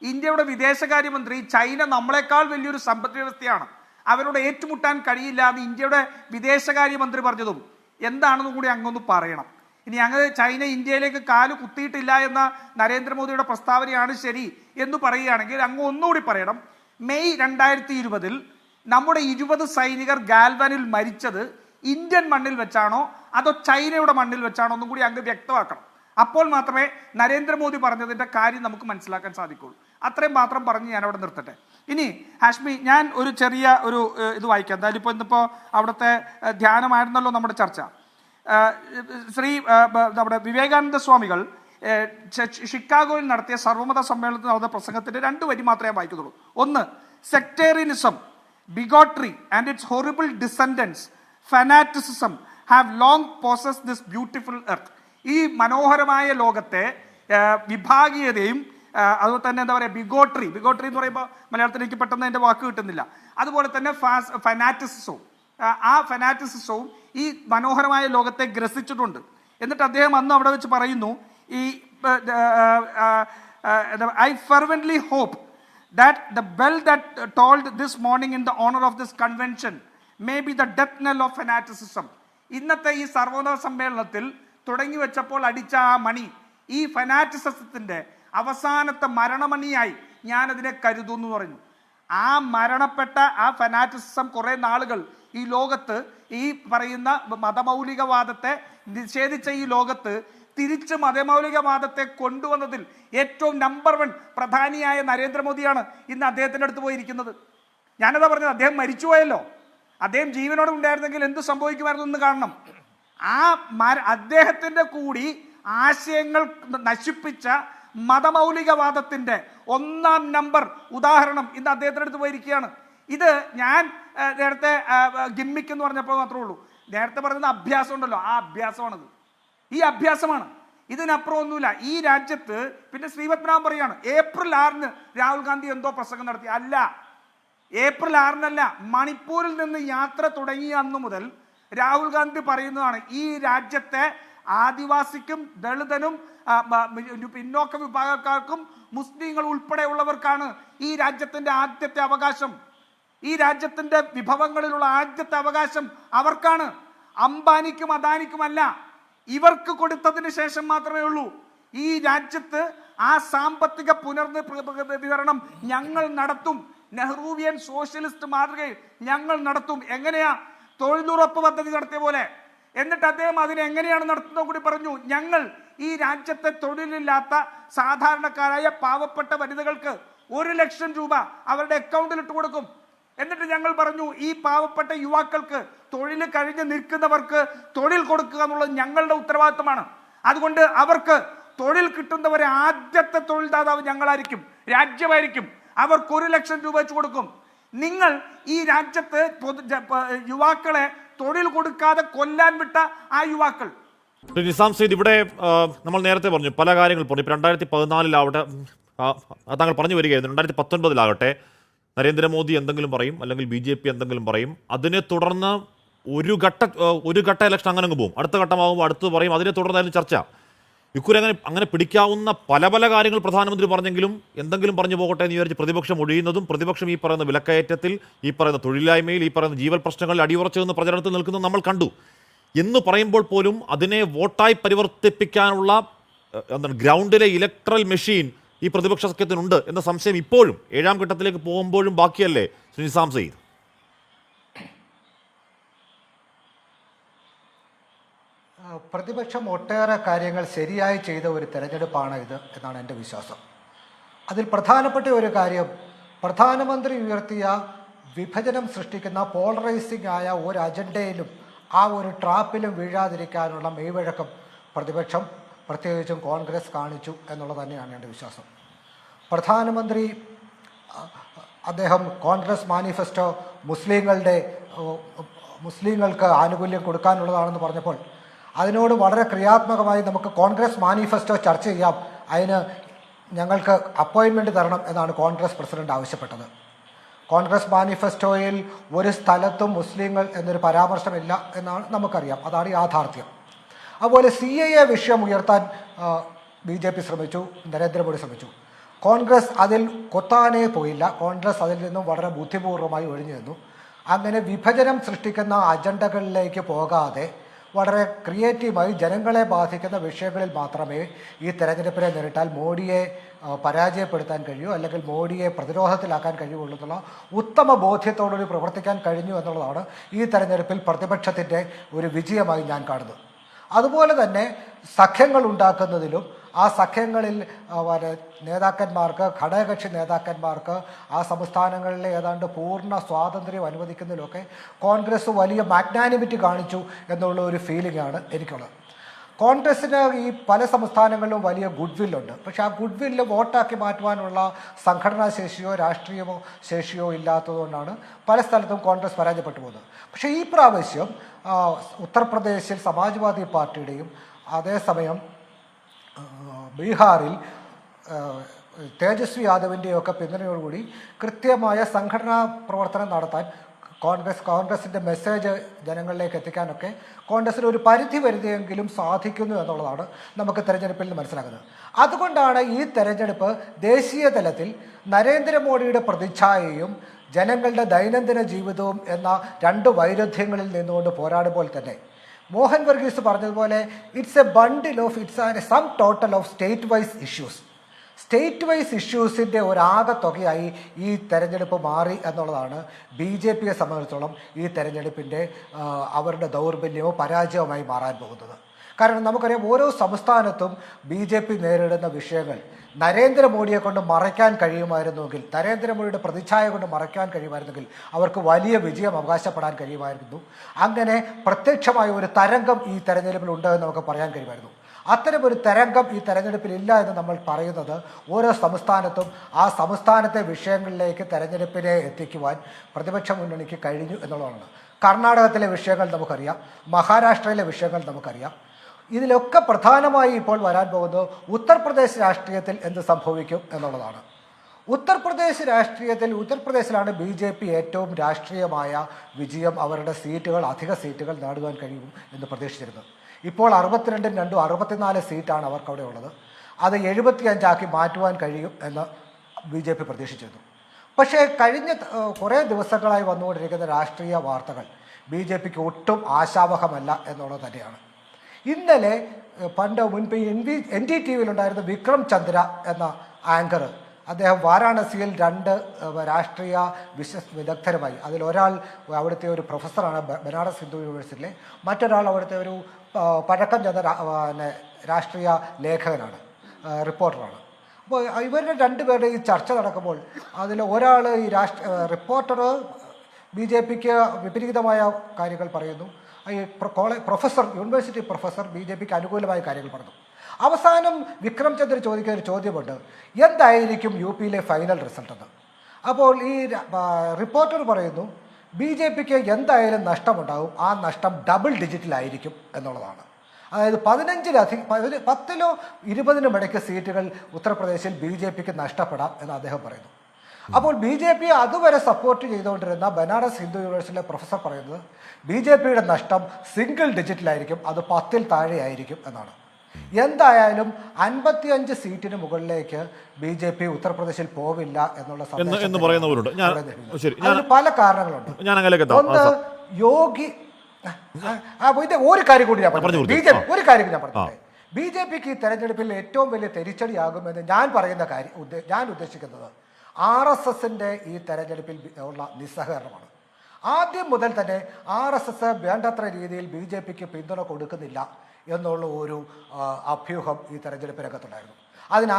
ഇന്ത്യയുടെ വിദേശകാര്യമന്ത്രി ചൈന നമ്മളെക്കാൾ വലിയൊരു സമ്പദ് വ്യവസ്ഥയാണ്, അവരോട് ഏറ്റുമുട്ടാൻ കഴിയില്ല എന്ന് ഇന്ത്യയുടെ വിദേശകാര്യമന്ത്രി പറഞ്ഞതും എന്താണെന്നും കൂടി അങ്ങൊന്ന് പറയണം. ഇനി അങ്ങ് ചൈന ഇന്ത്യയിലേക്ക് കാല് കുത്തിയിട്ടില്ല എന്ന നരേന്ദ്രമോദിയുടെ പ്രസ്താവനയാണ് ശരി എന്ന് പറയുകയാണെങ്കിൽ അങ്ങ് ഒന്നുകൂടി പറയണം, മെയ് 2020-ൽ നമ്മുടെ 20 സൈനികർ ഗാൽവാനിൽ മരിച്ചത് ഇന്ത്യൻ മണ്ണിൽ വെച്ചാണോ അതോ ചൈനയുടെ മണ്ണിൽ വെച്ചാണോ എന്നും കൂടി അങ്ങ് വ്യക്തമാക്കണം. അപ്പോൾ മാത്രമേ നരേന്ദ്രമോദി പറഞ്ഞതിൻ്റെ കാര്യം നമുക്ക് മനസ്സിലാക്കാൻ സാധിക്കുള്ളൂ. അത്രയും മാത്രം പറഞ്ഞ് ഞാൻ അവിടെ നിർത്തട്ടെ. ഇനി ഹാഷ്മി, ഞാൻ ഒരു ചെറിയ ഇത് വായിക്കാം. എന്തായാലും ഇന്നിപ്പോൾ അവിടുത്തെ ധ്യാനമായിരുന്നല്ലോ നമ്മുടെ ചർച്ച. നമ്മുടെ വിവേകാനന്ദ സ്വാമികൾ ഷിക്കാഗോയിൽ നടത്തിയ സർവ്വമത സമ്മേളനത്തിൽ നടന്ന പ്രസംഗത്തിന്റെ 2 വരി മാത്രമേ വായിക്കുന്നുള്ളൂ. ഒന്ന്, sectarianism, bigotry and its horrible descendants, fanaticism have long possessed this beautiful earth. ഈ മനോഹരമായ ലോകത്തെ വിഭാഗീയതയും അതുപോലെ തന്നെ എന്താ പറയുക, ബിഗോട്രി എന്ന് പറയുമ്പോൾ മലയാളത്തിൽ എനിക്ക് പെട്ടെന്ന് എൻ്റെ വാക്ക് കിട്ടുന്നില്ല, അതുപോലെ തന്നെ ഫനാറ്റിസിസവും ആ ഫനാറ്റിസിസവും ഈ മനോഹരമായ ലോകത്തെ ഗ്രസിച്ചിട്ടുണ്ട്. എന്നിട്ട് അദ്ദേഹം അന്ന് അവിടെ വെച്ച് പറയുന്നു, ഈ I fervently hope that the bell that tolled this morning in the honor of this convention may be the death knell of fanaticism. ഇന്നത്തെ ഈ സർവ്വമത സമ്മേളനത്തിൽ തുടങ്ങി വെച്ചപ്പോൾ അടിച്ച ആ മണി ഈ ഫനാറ്റിസത്തിന്റെ അവസാനത്തെ മരണമണിയായി ഞാനതിനെ കരുതുന്നു എന്ന് പറഞ്ഞു. ആ മരണപ്പെട്ട ആ ഫനാറ്റിസം കുറെ നാളുകൾ ഈ ലോകത്ത് ഈ പറയുന്ന മതമൗലികവാദത്തെ നിഷേധിച്ച ഈ ലോകത്ത് തിരിച്ച് മതമൗലികവാദത്തെ കൊണ്ടുവന്നതിൽ ഏറ്റവും നമ്പർ 1 പ്രധാനിയായ നരേന്ദ്രമോദിയാണ് ഇന്ന് അദ്ദേഹത്തിൻ്റെ അടുത്ത് പോയിരിക്കുന്നത്. ഞാനതാ പറഞ്ഞത്, അദ്ദേഹം മരിച്ചുപോയല്ലോ. അദ്ദേഹം ജീവനോടെ ഉണ്ടായിരുന്നെങ്കിൽ എന്ത് സംഭവിക്കുമായിരുന്നു എന്ന് കാണണം. അദ്ദേഹത്തിൻ്റെ കൂടി ആശയങ്ങൾ നശിപ്പിച്ച മതമൗലികവാദത്തിന്റെ 1ാം നമ്പർ ഉദാഹരണം ഇന്ന് അദ്ദേഹത്തിൻ്റെ അടുത്ത് പോയിരിക്കുകയാണ്. ഇത് ഞാൻ നേരത്തെ ഗിമ്മിക്ക് എന്ന് പറഞ്ഞപ്പോൾ മാത്രമേ ഉള്ളൂ. നേരത്തെ പറയുന്ന അഭ്യാസം ഉണ്ടല്ലോ, ആ അഭ്യാസമാണത്. ഈ അഭ്യാസമാണ്, ഇതിനപ്പുറം ഒന്നുമില്ല. ഈ രാജ്യത്ത് പിന്നെ ശ്രീപത്മനാഭൻ പറയാണ് ഏപ്രിൽ 6 രാഹുൽ ഗാന്ധി എന്തോ പ്രസംഗം നടത്തി. അല്ല, ഏപ്രിൽ 6 മണിപ്പൂരിൽ നിന്ന് യാത്ര തുടങ്ങിയ അന്നു മുതൽ രാഹുൽ ഗാന്ധി പറയുന്നതാണ് ഈ രാജ്യത്തെ ആദിവാസിക്കും ദളിതനും പിന്നോക്ക വിഭാഗക്കാർക്കും മുസ്ലിങ്ങൾ ഉൾപ്പെടെയുള്ളവർക്കാണ് ഈ രാജ്യത്തിന്റെ ആദ്യത്തെ അവകാശം. ഈ രാജ്യത്തിന്റെ വിഭവങ്ങളിലുള്ള ആദ്യത്തെ അവകാശം അവർക്കാണ്, അംബാനിക്കും അദാനിക്കുമല്ല. ഇവർക്ക് കൊടുത്തതിന് ശേഷം മാത്രമേ ഉള്ളൂ. ഈ രാജ്യത്ത് ആ സാമ്പത്തിക പുനർവിതരണം ഞങ്ങൾ നടത്തും. നെഹ്റുവിയൻ സോഷ്യലിസ്റ്റ് മാതൃകയിൽ ഞങ്ങൾ നടത്തും. എങ്ങനെയാ? തൊഴിലുറപ്പ് പദ്ധതി നടത്തിയ പോലെ. എന്നിട്ട് അദ്ദേഹം അതിനെങ്ങനെയാണ് നടത്തുന്നത് കൂടി പറഞ്ഞു. ഞങ്ങൾ ഈ രാജ്യത്തെ തൊഴിലില്ലാത്ത സാധാരണക്കാരായ പാവപ്പെട്ട വനിതകൾക്ക് 1 ലക്ഷം രൂപ അവരുടെ അക്കൗണ്ടിൽ ഇട്ട് കൊടുക്കും. എന്നിട്ട് ഞങ്ങൾ പറഞ്ഞു ഈ പാവപ്പെട്ട യുവാക്കൾക്ക് തൊഴിൽ കഴിഞ്ഞ് നിൽക്കുന്നവർക്ക് തൊഴിൽ കൊടുക്കുക എന്നുള്ളത് ഞങ്ങളുടെ ഉത്തരവാദിത്തമാണ്. അതുകൊണ്ട് അവർക്ക് തൊഴിൽ കിട്ടുന്നവരെ ആദ്യത്തെ തൊഴിൽദാതാവ് ഞങ്ങളായിരിക്കും, രാജ്യമായിരിക്കും. അവർക്ക് 1 ലക്ഷം രൂപ വെച്ച് കൊടുക്കും. നിങ്ങൾ ഈ രാജ്യത്ത് യുവാക്കളെ തൊഴിൽ കൊടുക്കാതെ കൊല്ലാൻ വിട്ട ആ യുവാക്കൾ. നിസാം സെയ്ദ്, ഇവിടെ നമ്മൾ നേരത്തെ പറഞ്ഞു പല കാര്യങ്ങൾ പറഞ്ഞു. ഇപ്പം 2014 താങ്കൾ പറഞ്ഞു വരികയായിരുന്നു. 2019 നരേന്ദ്രമോദി എന്തെങ്കിലും പറയും, അല്ലെങ്കിൽ BJP എന്തെങ്കിലും പറയും. അതിനെ തുടർന്ന് ഒരു ഘട്ട ഇലക്ഷൻ അങ്ങനെ അങ്ങ് പോകും. അടുത്ത ഘട്ടമാകുമ്പോൾ അടുത്ത് പറയും. അതിനെ തുടർന്നായിരുന്നു ചർച്ച. ഇക്കുറി അങ്ങനെ പിടിക്കാവുന്ന പല കാര്യങ്ങൾ പ്രധാനമന്ത്രി പറഞ്ഞെങ്കിലും എന്തെങ്കിലും പറഞ്ഞു പോകട്ടെ എന്ന് വിചാരിച്ച് പ്രതിപക്ഷം ഒഴിയുന്നതും, പ്രതിപക്ഷം ഈ പറയുന്ന വിലക്കയറ്റത്തിൽ, ഈ പറയുന്ന തൊഴിലില്ലായ്മയിൽ, ഈ പറയുന്ന ജീവൽ പ്രശ്നങ്ങളിൽ അടിയുറച്ചു നിന്ന് പ്രചരണത്തിൽ നിൽക്കുന്നത് നമ്മൾ കണ്ടു. എന്ന് പറയുമ്പോൾ പോലും അതിനെ വോട്ടായി പരിവർത്തിപ്പിക്കാനുള്ള ഗ്രൗണ്ടിലെ ഇലക്ട്രൽ മെഷീൻ ഈ പ്രതിപക്ഷ സഖ്യത്തിനുണ്ട് എന്ന സംശയം ഇപ്പോഴും 7ാം ഘട്ടത്തിലേക്ക് പോകുമ്പോഴും ബാക്കിയല്ലേ നിസാം സെയ്ദ്? പ്രതിപക്ഷം ഒട്ടേറെ കാര്യങ്ങൾ ശരിയായി ചെയ്ത ഒരു തെരഞ്ഞെടുപ്പാണ് ഇത് എന്നാണ് എൻ്റെ വിശ്വാസം. അതിൽ പ്രധാനപ്പെട്ട ഒരു കാര്യം, പ്രധാനമന്ത്രി ഉയർത്തിയ വിഭജനം സൃഷ്ടിക്കുന്ന പോളറൈസിംഗ് ആയ ഒരു അജണ്ടയിലും ആ ഒരു ട്രാപ്പിലും വീഴാതിരിക്കാനുള്ള മെയ്വഴക്കം പ്രതിപക്ഷം പ്രത്യേകിച്ചും കോൺഗ്രസ് കാണിച്ചു എന്നുള്ളത് തന്നെയാണ് എൻ്റെ വിശ്വാസം. പ്രധാനമന്ത്രി അദ്ദേഹം കോൺഗ്രസ് മാനിഫെസ്റ്റോ മുസ്ലിങ്ങൾക്ക് ആനുകൂല്യം കൊടുക്കാനുള്ളതാണെന്ന് പറഞ്ഞപ്പോൾ അതിനോട് വളരെ ക്രിയാത്മകമായി നമുക്ക് കോൺഗ്രസ് മാനിഫെസ്റ്റോ ചർച്ച ചെയ്യാം, അതിന് ഞങ്ങൾക്ക് അപ്പോയിൻമെൻറ്റ് തരണം എന്നാണ് കോൺഗ്രസ് പ്രസിഡന്റ് ആവശ്യപ്പെട്ടത്. കോൺഗ്രസ് മാനിഫെസ്റ്റോയിൽ ഒരു സ്ഥലത്തും മുസ്ലിങ്ങൾ എന്നൊരു പരാമർശമില്ല എന്നാണ് നമുക്കറിയാം. അതാണ് യാഥാർത്ഥ്യം. അതുപോലെ CAA വിഷയം ഉയർത്താൻ BJP ശ്രമിച്ചു, നരേന്ദ്രമോദി ശ്രമിച്ചു. കോൺഗ്രസ് അതിൽ കൊത്താനേ പോയില്ല. കോൺഗ്രസ് അതിൽ നിന്നും വളരെ ബുദ്ധിപൂർവ്വമായി ഒഴിഞ്ഞു നിന്നു. അങ്ങനെ വിഭജനം സൃഷ്ടിക്കുന്ന അജണ്ടകളിലേക്ക് പോകാതെ വളരെ ക്രിയേറ്റീവായി ജനങ്ങളെ ബാധിക്കുന്ന വിഷയങ്ങളിൽ മാത്രമേ ഈ തെരഞ്ഞെടുപ്പിനെ നേരിട്ടാൽ മോഡിയെ പരാജയപ്പെടുത്താൻ കഴിയൂ, അല്ലെങ്കിൽ മോഡിയെ പ്രതിരോധത്തിലാക്കാൻ കഴിയുള്ളൂ എന്നുള്ള ഉത്തമ ബോധ്യത്തോടുകൂടി പ്രവർത്തിക്കാൻ കഴിഞ്ഞു എന്നുള്ളതാണ് ഈ തെരഞ്ഞെടുപ്പിൽ പ്രതിപക്ഷത്തിൻ്റെ ഒരു വിജയമായി ഞാൻ കാണുന്നത്. അതുപോലെ തന്നെ സഖ്യങ്ങൾ ഉണ്ടാക്കുന്നതിലും ആ സഖ്യങ്ങളിൽ നേതാക്കന്മാർക്ക്, ഘടകകക്ഷി നേതാക്കന്മാർക്ക് ആ സംസ്ഥാനങ്ങളിലെ ഏതാണ്ട് പൂർണ്ണ സ്വാതന്ത്ര്യം അനുവദിക്കുന്നതിലൊക്കെ കോൺഗ്രസ് വലിയ മാഗ്നാനിമിറ്റി കാണിച്ചു എന്നുള്ള ഒരു ഫീലിംഗ് ആണ് എനിക്കുള്ളത്. കോൺഗ്രസ്സിന് ഈ പല സംസ്ഥാനങ്ങളിലും വലിയ ഗുഡ് വില്ലുണ്ട്. പക്ഷേ ആ ഗുഡ് വില്ല് വോട്ടാക്കി മാറ്റുവാനുള്ള സംഘടനാ ശേഷിയോ രാഷ്ട്രീയമോ ശേഷിയോ ഇല്ലാത്തതുകൊണ്ടാണ് പല സ്ഥലത്തും കോൺഗ്രസ് പരാജയപ്പെട്ടു പോകുന്നത്. പക്ഷേ ഈ പ്രാവശ്യം ഉത്തർപ്രദേശിൽ സമാജ്വാദി പാർട്ടിയുടെയും അതേസമയം ബീഹാറിൽ തേജസ്വി യാദവിൻ്റെയൊക്കെ പിന്തുണയോടുകൂടി കൃത്യമായ സംഘടനാ പ്രവർത്തനം നടത്താൻ കോൺഗ്രസിൻ്റെ മെസ്സേജ് ജനങ്ങളിലേക്ക് എത്തിക്കാനൊക്കെ കോൺഗ്രസിന് ഒരു പരിധി വരുതിയെങ്കിലും സാധിക്കുന്നു എന്നുള്ളതാണ് നമുക്ക് തെരഞ്ഞെടുപ്പിൽ നിന്ന് മനസ്സിലാക്കുന്നത്. അതുകൊണ്ടാണ് ഈ തെരഞ്ഞെടുപ്പ് ദേശീയ തലത്തിൽ നരേന്ദ്രമോദിയുടെ പ്രതിച്ഛായയും ജനങ്ങളുടെ ദൈനംദിന ജീവിതവും എന്ന രണ്ട് വൈരുദ്ധ്യങ്ങളിൽ നിന്നുകൊണ്ട് പോരാടുമ്പോൾ തന്നെ മോഹൻ വർഗീസ് പറഞ്ഞതുപോലെ it's a bundle of sum total of state wise issues. State wise ഇഷ്യൂസിൻ്റെ ഒരാകത്തുകയായി ഈ തെരഞ്ഞെടുപ്പ് മാറി എന്നുള്ളതാണ് BJPയെ സംബന്ധിച്ചിടത്തോളം ഈ തെരഞ്ഞെടുപ്പിൻ്റെ അവരുടെ ദൗർബല്യമോ പരാജയവുമായി മാറാൻ പോകുന്നത്. കാരണം നമുക്കറിയാം, ഓരോ സംസ്ഥാനത്തും BJP നേരിടുന്ന വിഷയങ്ങൾ നരേന്ദ്രമോദിയെ കൊണ്ട് മറയ്ക്കാൻ കഴിയുമായിരുന്നുവെങ്കിൽ, നരേന്ദ്രമോദിയുടെ പ്രതിച്ഛായ കൊണ്ട് മറയ്ക്കാൻ കഴിയുമായിരുന്നെങ്കിൽ അവർക്ക് വലിയ വിജയം അവകാശപ്പെടാൻ കഴിയുമായിരുന്നു. അങ്ങനെ പ്രത്യക്ഷമായ ഒരു തരംഗം ഈ തെരഞ്ഞെടുപ്പിൽ ഉണ്ട് എന്ന് നമുക്ക് പറയാൻ കഴിയുമായിരുന്നു. അത്തരമൊരു തരംഗം ഈ തെരഞ്ഞെടുപ്പിൽ ഇല്ല എന്ന് നമ്മൾ പറയുന്നത് ഓരോ സംസ്ഥാനത്തും ആ സംസ്ഥാനത്തെ വിഷയങ്ങളിലേക്ക് തെരഞ്ഞെടുപ്പിനെ എത്തിക്കുവാൻ പ്രതിപക്ഷ മുന്നണിക്ക് കഴിഞ്ഞു എന്നുള്ളതാണ്. കർണാടകത്തിലെ വിഷയങ്ങൾ നമുക്കറിയാം, മഹാരാഷ്ട്രയിലെ വിഷയങ്ങൾ നമുക്കറിയാം. ഇതിലൊക്കെ പ്രധാനമായി ഇപ്പോൾ വരാൻ പോകുന്നത് ഉത്തർപ്രദേശ് രാഷ്ട്രീയത്തിൽ എന്ത് സംഭവിക്കും എന്നുള്ളതാണ്. ഉത്തർപ്രദേശിലാണ് BJP ഏറ്റവും രാഷ്ട്രീയമായ വിജയം, അവരുടെ സീറ്റുകൾ, അധിക സീറ്റുകൾ നേടുവാൻ കഴിയും എന്ന് പ്രതീക്ഷിച്ചിരുന്നത്. ഇപ്പോൾ 62-2 64 സീറ്റാണ് അവർക്ക് അവിടെ ഉള്ളത്. അത് 75 മാറ്റുവാൻ കഴിയും എന്ന് BJP പ്രതീക്ഷിച്ചിരുന്നു. പക്ഷേ കഴിഞ്ഞ കുറേ ദിവസങ്ങളായി വന്നുകൊണ്ടിരിക്കുന്ന രാഷ്ട്രീയ വാർത്തകൾ BJPക്ക് ഒട്ടും ആശാവഹമല്ല എന്നുള്ളത് തന്നെയാണ്. ഇന്നലെ മുൻപ് NDTVയിലുണ്ടായിരുന്ന വിക്രം ചന്ദ്ര എന്ന ആങ്കർ, അദ്ദേഹം വാരാണസിയിൽ 2 രാഷ്ട്രീയ വിദഗ്ധരുമായി, അതിലൊരാൾ അവിടുത്തെ ഒരു പ്രൊഫസറാണ് ബനാറസ് ഹിന്ദു യൂണിവേഴ്സിറ്റിയിലെ, മറ്റൊരാൾ അവിടുത്തെ ഒരു പഴക്കം ചെന്ന രാഷ്ട്രീയ ലേഖകനാണ്, റിപ്പോർട്ടറാണ്. അപ്പോൾ ഇവരുടെ 2 പേരുടെ ഈ ചർച്ച നടക്കുമ്പോൾ അതിൽ ഒരാൾ ഈ റിപ്പോർട്ടർ BJPക്ക് വിപരീതമായ കാര്യങ്ങൾ പറയുന്നു, ഈ യൂണിവേഴ്സിറ്റി പ്രൊഫസർ BJPക്ക് അനുകൂലമായ കാര്യങ്ങൾ പറഞ്ഞു. അവസാനം വിക്രം ചന്ദ്ര ചോദിക്കുന്ന ഒരു ചോദ്യമുണ്ട്, എന്തായിരിക്കും UPയിലെ ഫൈനൽ റിസൾട്ട് എന്ന്. അപ്പോൾ ഈ റിപ്പോർട്ടർ പറയുന്നു BJPക്ക് എന്തായാലും നഷ്ടമുണ്ടാകും, ആ നഷ്ടം ഡബിൾ ഡിജിറ്റിലായിരിക്കും എന്നുള്ളതാണ്. അതായത് 10-ലോ 20-നും ഇടയ്ക്ക് സീറ്റുകൾ ഉത്തർപ്രദേശിൽ BJPക്ക് നഷ്ടപ്പെടാം എന്ന് അദ്ദേഹം പറയുന്നു. അപ്പോൾ BJP അതുവരെ സപ്പോർട്ട് ചെയ്തുകൊണ്ടിരുന്ന ബനാറസ് ഹിന്ദു യൂണിവേഴ്സിറ്റിയിലെ പ്രൊഫസർ പറയുന്നത് BJPയുടെ നഷ്ടം സിംഗിൾ ഡിജിറ്റിലായിരിക്കും, അത് 10-ൽ താഴെയായിരിക്കും എന്നാണ്. എന്തായാലും 55 സീറ്റിന് മുകളിലേക്ക് BJP ഉത്തർപ്രദേശിൽ പോവില്ല എന്നുള്ള പറയുന്നവരുണ്ട്. അതിന് പല കാരണങ്ങളുണ്ട്. ഒന്ന്, യോഗി ഒരു കാര്യം കൂടി ഞാൻ പറഞ്ഞു, BJPക്ക് ഈ തെരഞ്ഞെടുപ്പിൽ ഏറ്റവും വലിയ തിരിച്ചടിയാകുമെന്ന് ഞാൻ ഉദ്ദേശിക്കുന്നത് RSSന്റെ ഈ തെരഞ്ഞെടുപ്പിൽ ഉള്ള നിസ്സഹകരണമാണ്. ആദ്യം മുതൽ തന്നെ RSS വേണ്ടത്ര രീതിയിൽ BJPക്ക് പിന്തുണ കൊടുക്കുന്നില്ല എന്നുള്ള ഒരു അഭ്യൂഹം ഈ തെരഞ്ഞെടുപ്പ് രംഗത്തുണ്ടായിരുന്നു. അതിന്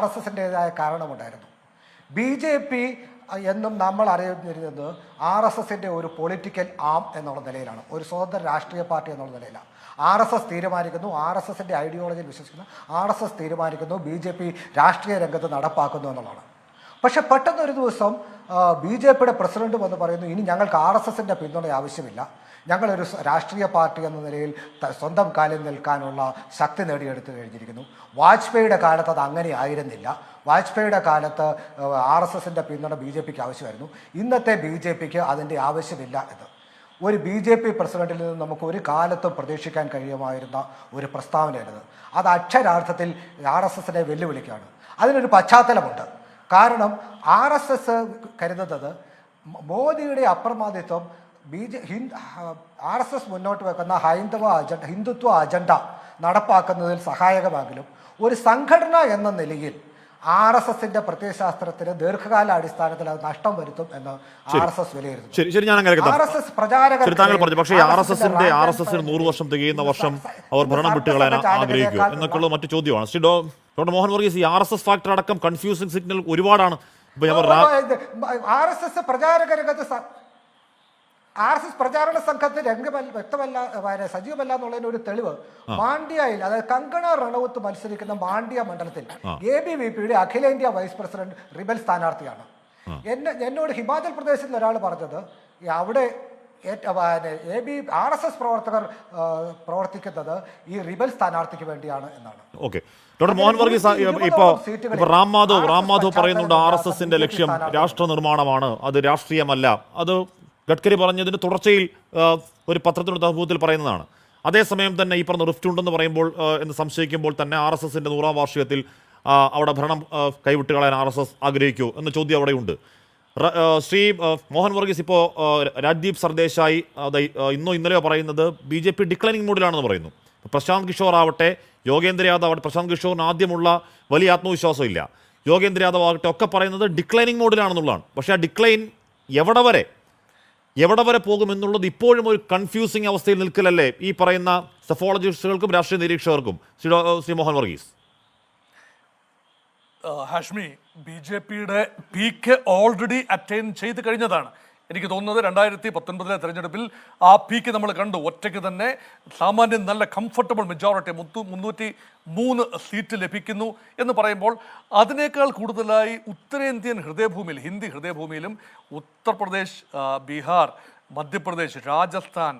RSSൻ്റെതായ കാരണമുണ്ടായിരുന്നു. BJP എന്നും നമ്മൾ അറിയുന്നത് RSSൻ്റെ ഒരു പൊളിറ്റിക്കൽ ആം എന്നുള്ള നിലയിലാണ്, ഒരു സ്വതന്ത്ര രാഷ്ട്രീയ പാർട്ടി എന്നുള്ള നിലയിലാണ്. RSS തീരുമാനിക്കുന്നു, RSSൻ്റെ ഐഡിയോളജിയിൽ വിശ്വസിക്കുന്നു, RSS തീരുമാനിക്കുന്നു, BJP രാഷ്ട്രീയ രംഗത്ത് നടപ്പാക്കുന്നു എന്നുള്ളതാണ്. പക്ഷെ പെട്ടെന്നൊരു ദിവസം BJPയുടെ പ്രസിഡന്റ് വന്ന് പറയുന്നു, ഇനി ഞങ്ങൾക്ക് RSSൻ്റെ പിന്തുണ ആവശ്യമില്ല, ഞങ്ങളൊരു രാഷ്ട്രീയ പാർട്ടി എന്ന നിലയിൽ സ്വന്തം കാലിൽ നിൽക്കാനുള്ള ശക്തി നേടിയെടുത്തു കഴിഞ്ഞിരിക്കുന്നു. വാജ്പേയിയുടെ കാലത്ത് അത് അങ്ങനെ ആയിരുന്നില്ല. വാജ്പേയിയുടെ കാലത്ത് RSSൻ്റെ പിന്തുണ BJPക്ക് ആവശ്യമായിരുന്നു. ഇന്നത്തെ BJPക്ക് അതിൻ്റെ ആവശ്യമില്ല എന്ന് ഒരു BJP പ്രസിഡന്റിൽ നിന്ന് നമുക്ക് ഒരു കാലത്തും പ്രതീക്ഷിക്കാൻ കഴിയുമായിരുന്ന ഒരു പ്രസ്താവനയാണിത്. അത് അക്ഷരാർത്ഥത്തിൽ RSSനെ വെല്ലുവിളിക്കുകയാണ്. അതിനൊരു പശ്ചാത്തലമുണ്ട്. കാരണം RSS കരുതുന്നത് മോദിയുടെ അപ്രമാദിത്വം RSS മുന്നോട്ട് വെക്കുന്ന ഹിന്ദുത്വ അജണ്ട നടപ്പാക്കുന്നതിൽ സഹായകമാകിലും ഒരു സംഘടന എന്ന നിലയിൽ RSSന്റെ പ്രത്യയശാസ്ത്രത്തിന് ദീർഘകാല അടിസ്ഥാനത്തിൽ അത് നഷ്ടം വരുത്തും എന്ന് RSS വിലയിരുത്തുന്നു. ശരി, ഞാൻ അങ്ങനെ RSS പ്രചാരകർ താങ്കൾ പറഞ്ഞു. പക്ഷേ RSSന്റെ 100 വർഷം തികയുന്ന വർഷം അവർ ഭരണം വിട്ടുകളയാൻ ആഗ്രഹിക്കും എന്നൊക്കെയുള്ള മറ്റു ചോദ്യമാണ്. ശ്രീ ഡോക്ടർ മോഹൻ വർഗീസ്, ഈ RSS ഫാക്ടർ അടക്കം കൺഫ്യൂസിംഗ് സിഗ്നൽ ഒരുപാടാണ്. ഇപ്പൊ ഞാൻ RSS പ്രചാരണ സംഘത്തിന് വ്യക്തമല്ല, സജീവമല്ല എന്നുള്ളതിന് ഒരു തെളിവ് മാണ്ഡ്യയിൽ, അതായത് കങ്കണ റണൌത്ത് മത്സരിക്കുന്ന മാണ്ഡ്യ മണ്ഡലത്തിൽ ABVPയുടെ അഖിലേന്ത്യാ വൈസ് പ്രസിഡന്റ് റിബൽ സ്ഥാനാർത്ഥിയാണ്. എന്നോട് ഹിമാചൽ പ്രദേശിൽ ഒരാൾ പറഞ്ഞത് അവിടെ RSS പ്രവർത്തകർ പ്രവർത്തിക്കുന്നത് ഈ റിബൽ സ്ഥാനാർത്ഥിക്ക് വേണ്ടിയാണ് എന്നാണ്. ഓക്കെ, ഡോക്ടർ മോഹൻ വർഗീസ്, ഇപ്പൊ റാം മാധവ് പറയുന്നുണ്ട് RSSന്റെ ലക്ഷ്യം രാഷ്ട്ര നിർമ്മാണമാണ്, അത് രാഷ്ട്രീയമല്ല. അത് ഗഡ്കരി പറഞ്ഞതിന് തുടർച്ചയിൽ ഒരു പത്രത്തിനോട് അഭിമുഖത്തിൽ പറയുന്നതാണ്. അതേസമയം തന്നെ ഈ പറഞ്ഞ റിഫ്റ്റ് ഉണ്ടെന്ന് പറയുമ്പോൾ എന്ന് സംശയിക്കുമ്പോൾ തന്നെ RSSന്റെ 100ാം വാർഷികത്തിൽ അവിടെ ഭരണം കൈവിട്ട് കളയാൻ RSS ആഗ്രഹിക്കൂ എന്ന ചോദ്യം അവിടെയുണ്ട്. ശ്രീ മോഹൻ വർഗീസ്, ഇപ്പോൾ രാജ്ദീപ് സർദേശായി ഇന്നോ ഇന്നലെയോ പറയുന്നത് BJP ഡിക്ലൈനിങ് മോഡിലാണെന്ന് പറയുന്നു. പ്രശാന്ത് കിഷോർ ആവട്ടെ, യോഗേന്ദ്ര യാദവ് ആവട്ടെ, പ്രശാന്ത് കിഷോറിന് ആദ്യമുള്ള വലിയ ആത്മവിശ്വാസം ഇല്ല, യോഗേന്ദ്ര യാദവ് ആകട്ടെ, ഒക്കെ പറയുന്നത് ഡിക്ലൈനിങ് മോഡിലാണെന്നുള്ളതാണ്. പക്ഷേ ആ ഡിക്ലൈൻ എവിടെ വരെ പോകുമെന്നുള്ളത് ഇപ്പോഴും ഒരു കൺഫ്യൂസിങ് അവസ്ഥയിൽ നിൽക്കലല്ലേ ഈ പറയുന്ന സെഫോളജിസ്റ്റുകൾക്കും രാഷ്ട്രീയ നിരീക്ഷകർക്കും? ശ്രീ മോഹൻ വർഗീസ്. ഹാഷ്മി, BJPയുടെ പീക്ക് ഓൾറെഡി അറ്റൈൻ ചെയ്ത് കഴിഞ്ഞതാണ്. എനിക്ക് തോന്നുന്നത് 2019 തെരഞ്ഞെടുപ്പിൽ ആ പീക്ക് നമ്മൾ കണ്ടു. ഒറ്റയ്ക്ക് തന്നെ സാമാന്യം നല്ല കംഫർട്ടബിൾ മെജോറിറ്റി 303 സീറ്റ് ലഭിക്കുന്നു എന്ന് പറയുമ്പോൾ അതിനേക്കാൾ കൂടുതലായി ഉത്തരേന്ത്യൻ ഹൃദയഭൂമിയിൽ, ഹിന്ദി ഹൃദയഭൂമിയിലും ഉത്തർപ്രദേശ്, ബീഹാർ, മധ്യപ്രദേശ്, രാജസ്ഥാൻ,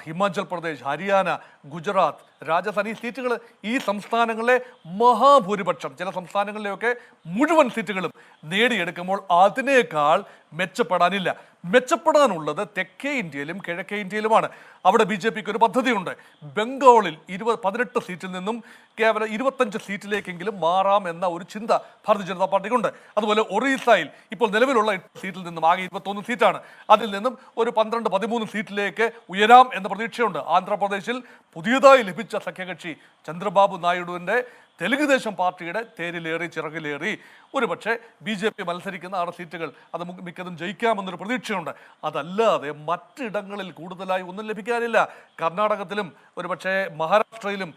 ഹിമാചൽ പ്രദേശ്, ഹരിയാന, ഗുജറാത്ത്, രാജസ്ഥാൻ, ഈ സീറ്റുകൾ, ഈ സംസ്ഥാനങ്ങളിലെ മഹാഭൂരിപക്ഷം, ചില സംസ്ഥാനങ്ങളിലെയൊക്കെ മുഴുവൻ സീറ്റുകളും നേടിയെടുക്കുമ്പോൾ അതിനേക്കാൾ മെച്ചപ്പെടാനില്ല. മെച്ചപ്പെടാനുള്ളത് തെക്കേ ഇന്ത്യയിലും കിഴക്കേ ഇന്ത്യയിലുമാണ്. അവിടെ BJPക്ക് ഒരു പദ്ധതിയുണ്ട്. ബംഗാളിൽ 18 സീറ്റിൽ നിന്നും കേവലം 25 സീറ്റിലേക്കെങ്കിലും മാറാം എന്ന ഒരു ചിന്ത ഭാരതീയ ജനതാ പാർട്ടിക്കുണ്ട്. അതുപോലെ ഒറീസയിൽ ഇപ്പോൾ നിലവിലുള്ള 8 സീറ്റിൽ നിന്നും ആകെ 21 സീറ്റാണ്, അതിൽ നിന്നും ഒരു 12-13 സീറ്റിലേക്ക് ഉയരാം എന്ന പ്രതീക്ഷയുണ്ട്. ആന്ധ്രാപ്രദേശിൽ പുതിയതായി ലഭിച്ച സഖ്യകക്ഷി ചന്ദ്രബാബു നായിഡുവിൻ്റെ തെലുങ്ക് ദേശം പാർട്ടിയുടെ തേരിലേറി ചിറകിലേറി ഒരുപക്ഷെ BJP മത്സരിക്കുന്ന 6 സീറ്റുകൾ അത് മിക്കതും ജയിക്കാമെന്നൊരു പ്രതീക്ഷയുണ്ട്. അതല്ലാതെ മറ്റിടങ്ങളിൽ കൂടുതലായി ഒന്നും ലഭിക്കാനില്ല. കർണാടകത്തിലും ഒരുപക്ഷെ മഹാരാഷ്ട്രയിലും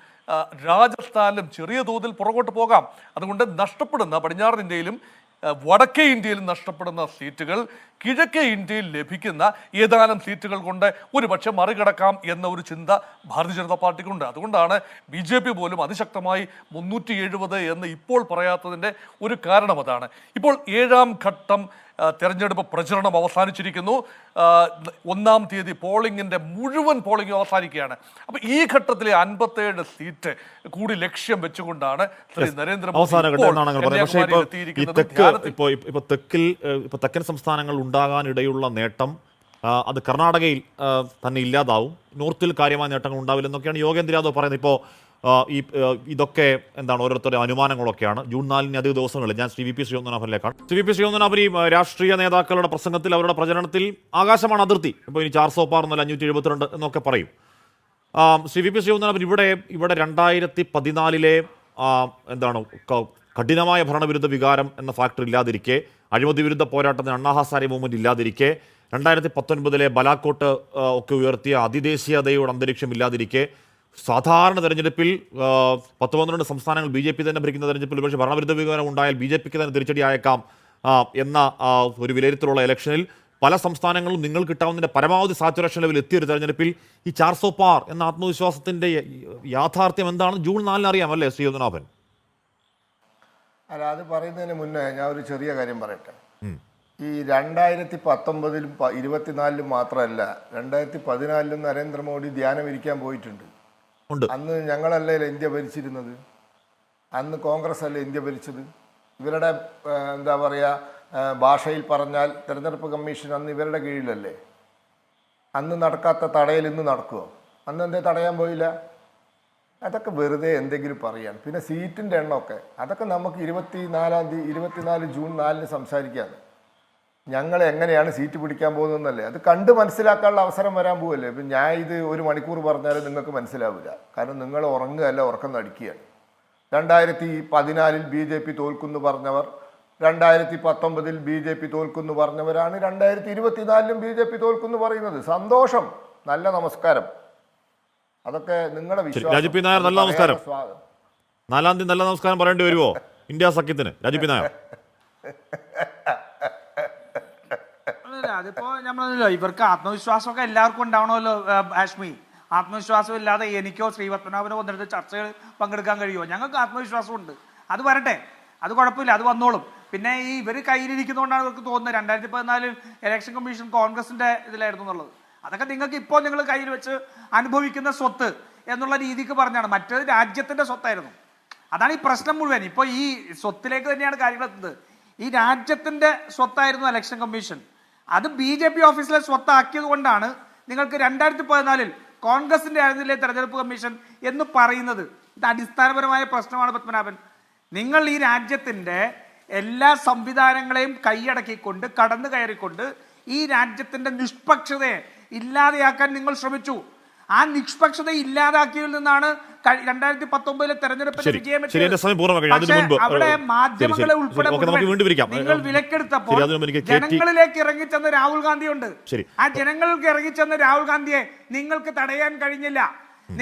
രാജസ്ഥാനിലും ചെറിയ തോതിൽ പുറകോട്ട് പോകാം. അതുകൊണ്ട് നഷ്ടപ്പെടുന്ന പടിഞ്ഞാറൻ ഇന്ത്യയിലും വടക്കേ ഇന്ത്യയിൽ നഷ്ടപ്പെടുന്ന സീറ്റുകൾ കിഴക്കേ ഇന്ത്യയിൽ ലഭിക്കുന്ന ഏതാനും സീറ്റുകൾ കൊണ്ട് ഒരുപക്ഷെ മറികടക്കാം എന്ന ഒരു ചിന്ത ഭാരതീയ ജനതാ പാർട്ടിക്കുണ്ട്. അതുകൊണ്ടാണ് BJP പോലും അതിശക്തമായി 370 എന്ന് ഇപ്പോൾ പറയാത്തതിൻ്റെ ഒരു കാരണം അതാണ്. ഇപ്പോൾ 7ാം ഘട്ടം തെരഞ്ഞെടുപ്പ് പ്രചരണം അവസാനിച്ചിരിക്കുന്നു. 1-ാം തീയതി പോളിംഗിൻ്റെ മുഴുവൻ പോളിംഗ് അവസാനിക്കുകയാണ്. അപ്പോൾ ഈ ഘട്ടത്തിലെ 57 സീറ്റ് കൂടി ലക്ഷ്യം വെച്ചുകൊണ്ടാണ് ശ്രീ നരേന്ദ്രമോദി തെക്കൻ സംസ്ഥാനങ്ങൾ ഉണ്ടാകാനിടയുള്ള നേട്ടം അത് കർണാടകയിൽ തന്നെ ഇല്ലാതാവും, നോർത്തിൽ കാര്യമായ നേട്ടങ്ങൾ ഉണ്ടാവില്ലെന്നൊക്കെയാണ് യോഗേന്ദ്ര യാദവ് പറയുന്നത്. ഇപ്പോൾ ഇതൊക്കെ എന്താണ് ഓരോരുത്തരുടെ അനുമാനങ്ങളൊക്കെയാണ്. ജൂൺ 4 അധിക ദിവസങ്ങളിൽ ഞാൻ ശ്രീ VP ശ്രീധരനാഭനിലേക്കാണ്. ശ്രീ VP ശ്രീധരനാഭൻ, ഈ രാഷ്ട്രീയ നേതാക്കളുടെ പ്രസംഗത്തിൽ, അവരുടെ പ്രചരണത്തിൽ ആകാശമാണ് അതിർത്തി, ഇപ്പോൾ ഇനി 400 പാർ എന്നല്ല 572 എന്നൊക്കെ പറയും. ശ്രീ VP ശ്രീധരനാഭൻ, ഇവിടെ 2014 എന്താണ് കഠിനമായ ഭരണവിരുദ്ധ വികാരം എന്ന ഫാക്ടർ ഇല്ലാതിരിക്കെ, അഴിമതി വിരുദ്ധ പോരാട്ടത്തിന് അണ്ണാ ഹസാരെ മൂവ്മെന്റ് ഇല്ലാതിരിക്കെ, 2019 ബലാക്കോട്ട് ഒക്കെ ഉയർത്തിയ അതിദേശീയതയുടെ അന്തരീക്ഷം ഇല്ലാതിരിക്കെ, സാധാരണ തെരഞ്ഞെടുപ്പിൽ 12 സംസ്ഥാനങ്ങൾ BJP തന്നെ ഭരിക്കുന്ന തെരഞ്ഞെടുപ്പിൽ പക്ഷേ ഭരണവിരുദ്ധ വികാരം ഉണ്ടായാൽ BJPക്ക് തന്നെ തിരിച്ചടി അയക്കാം എന്ന ഒരു വിലയിരുത്തലുള്ള ഇലക്ഷനിൽ പല സംസ്ഥാനങ്ങളും നിങ്ങൾ കിട്ടാവുന്നതിൻ്റെ പരമാവധി സാച്ചുറേഷൻ ലെവൽ എത്തിയൊരു തെരഞ്ഞെടുപ്പിൽ ഈ 400 പാർ എന്ന ആത്മവിശ്വാസത്തിൻ്റെ യാഥാർത്ഥ്യം എന്താണ് ജൂൺ 4 അറിയാം അല്ലേ ശ്രീധരനാഭൻ? അല്ല, അത് പറയുന്നതിന് മുന്നേ ഞാൻ ഒരു ചെറിയ കാര്യം പറയട്ടെ. ഈ 2019-ലും 24-ലും മാത്രമല്ല, 2014-ലും നരേന്ദ്രമോദി ധ്യാനം ഇരിക്കാൻ പോയിട്ടുണ്ട്. അന്ന് ഞങ്ങളല്ലേ ഇന്ത്യ ഭരിച്ചിരുന്നത്, അന്ന് കോൺഗ്രസ് അല്ലേ ഇന്ത്യ ഭരിച്ചത്. ഇവരുടെ എന്താ പറയുക, ഭാഷയിൽ പറഞ്ഞാൽ തെരഞ്ഞെടുപ്പ് കമ്മീഷൻ അന്ന് ഇവരുടെ കീഴിലല്ലേ. അന്ന് നടക്കാത്ത തടയൽ ഇന്ന് നടക്കുമോ? അന്ന് എന്തേ തടയാൻ പോയില്ല? അതൊക്കെ വെറുതെ എന്തെങ്കിലും പറയാൻ. പിന്നെ സീറ്റിൻ്റെ എണ്ണമൊക്കെ അതൊക്കെ നമുക്ക് 24 ജൂൺ 4 സംസാരിക്കാണ്. ഞങ്ങൾ എങ്ങനെയാണ് സീറ്റ് പിടിക്കാൻ പോകുന്നതെന്നല്ലേ, അത് കണ്ട് മനസ്സിലാക്കാനുള്ള അവസരം വരാൻ പോവല്ലേ. ഇപ്പം ഞാൻ ഇത് 1 മണിക്കൂർ പറഞ്ഞാലും നിങ്ങൾക്ക് മനസ്സിലാവില്ല. കാരണം നിങ്ങൾ ഉറങ്ങുകയല്ല, ഉറക്കം നടിക്കുകയാണ്. 2014 BJP തോൽക്കുന്നു പറഞ്ഞവർ, 2019 BJP തോൽക്കുന്നു പറഞ്ഞവരാണ് 2024 BJP തോൽക്കുന്നു പറയുന്നത്. സന്തോഷം, നല്ല നമസ്കാരം. അതൊക്കെ നിങ്ങളുടെ രാജു പി നായർ, നല്ല നമസ്കാരം. 4-ാം തീയതി നല്ല നമസ്കാരം പറയേണ്ടി വരുമോ ഇന്ത്യ സഖ്യത്തിന്? രാജു പി നായർ, അതിപ്പോ നമ്മളല്ലോ ഇവർക്ക് ആത്മവിശ്വാസമൊക്കെ എല്ലാവർക്കും ഉണ്ടാവണമല്ലോ ഹാഷ്മി. ആത്മവിശ്വാസം ഇല്ലാതെ എനിക്കോ ശ്രീപത്മനാഭനോ വന്നിട്ട് ചർച്ചകൾ പങ്കെടുക്കാൻ കഴിയുമോ? ഞങ്ങൾക്ക് ആത്മവിശ്വാസമുണ്ട്. അത് വരട്ടെ, അത് കുഴപ്പമില്ല, അത് വന്നോളും. പിന്നെ ഈ ഇവർ കയ്യിലിരിക്കുന്നതുകൊണ്ടാണ് ഇവർക്ക് തോന്നുന്നത് 2014 ഇലക്ഷൻ കമ്മീഷൻ കോൺഗ്രസിന്റെ ഇതിലായിരുന്നു എന്നുള്ളത്. അതൊക്കെ നിങ്ങൾക്ക് ഇപ്പോൾ നിങ്ങൾ കയ്യിൽ വെച്ച് അനുഭവിക്കുന്ന സ്വത്ത് എന്നുള്ള രീതിക്ക് പറഞ്ഞാണ്. മറ്റേത് രാജ്യത്തിന്റെ സ്വത്തായിരുന്നു. അതാണ് ഈ പ്രശ്നം മുഴുവൻ. ഇപ്പോൾ ഈ സ്വത്തിലേക്ക് തന്നെയാണ് കാര്യങ്ങൾ എത്തുന്നത്. ഈ രാജ്യത്തിന്റെ സ്വത്തായിരുന്നു ഇലക്ഷൻ കമ്മീഷൻ. അത് BJP ഓഫീസിലെ സ്വത്താക്കിയത് കൊണ്ടാണ് നിങ്ങൾക്ക് 2014 കോൺഗ്രസിന്റെ ആയിരുന്നില്ലേ തെരഞ്ഞെടുപ്പ് കമ്മീഷൻ എന്ന് പറയുന്നത്. ഇത് അടിസ്ഥാനപരമായ പ്രശ്നമാണ് പത്മനാഭൻ. നിങ്ങൾ ഈ രാജ്യത്തിന്റെ എല്ലാ സംവിധാനങ്ങളെയും കൈയടക്കിക്കൊണ്ട് കടന്നു കയറിക്കൊണ്ട് ഈ രാജ്യത്തിന്റെ നിഷ്പക്ഷതയെ ഇല്ലാതെയാക്കാൻ നിങ്ങൾ ശ്രമിച്ചു. ആ നിഷ്പക്ഷത ഇല്ലാതാക്കിയതിൽ നിന്നാണ് 2019 തെരഞ്ഞെടുപ്പിന്റെ വിജയം. അവിടെ മാധ്യമങ്ങളെ ഉൾപ്പെടെ നിങ്ങൾ വിലക്കെടുത്തപ്പോൾ ജനങ്ങളിലേക്ക് ഇറങ്ങിച്ചെന്ന രാഹുൽ ഗാന്ധിയുണ്ട്. ആ ജനങ്ങൾക്ക് ഇറങ്ങിച്ചെന്ന രാഹുൽ ഗാന്ധിയെ നിങ്ങൾക്ക് തടയാൻ കഴിഞ്ഞില്ല.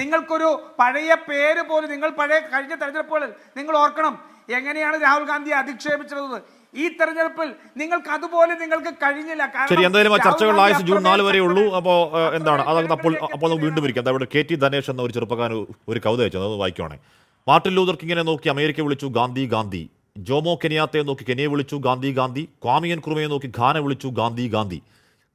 നിങ്ങൾക്കൊരു പഴയ പേര് പോലും നിങ്ങൾ കഴിഞ്ഞ തെരഞ്ഞെടുപ്പുകളിൽ നിങ്ങൾ ഓർക്കണം എങ്ങനെയാണ് രാഹുൽ ഗാന്ധിയെ അധിക്ഷേപിച്ചത്. ഈ തെരഞ്ഞെടുപ്പിൽ നിങ്ങൾക്ക് അതുപോലെ നിങ്ങൾക്ക് കഴിഞ്ഞില്ല. ശരി, എന്തായാലും ആ ചർച്ചകൾ ആയുസ് ജൂൺ 4 വരെ ഉള്ളൂ. അപ്പോൾ എന്താണ് അതൊക്കെ അപ്പോൾ നമുക്ക് വീണ്ടും ഇരിക്കാം. അവിടെ KT ധനേഷ് എന്ന ഒരു ചെറുപ്പക്കാരൻ ഒരു കവിത അയച്ചത്, അത് വായിക്കുവാണേ. മാർട്ടിൻ ലൂതർ കിങ്ങിനെ നോക്കി അമേരിക്ക വിളിച്ചു ഗാന്ധി ഗാന്ധി, ജോമോ കെനിയാത്തയെ നോക്കി കെനിയ വിളിച്ചു ഗാന്ധി ഗാന്ധി, ക്വാമി നക്രൂമയെ നോക്കി ഘാന വിളിച്ചു ഗാന്ധി ഗാന്ധി,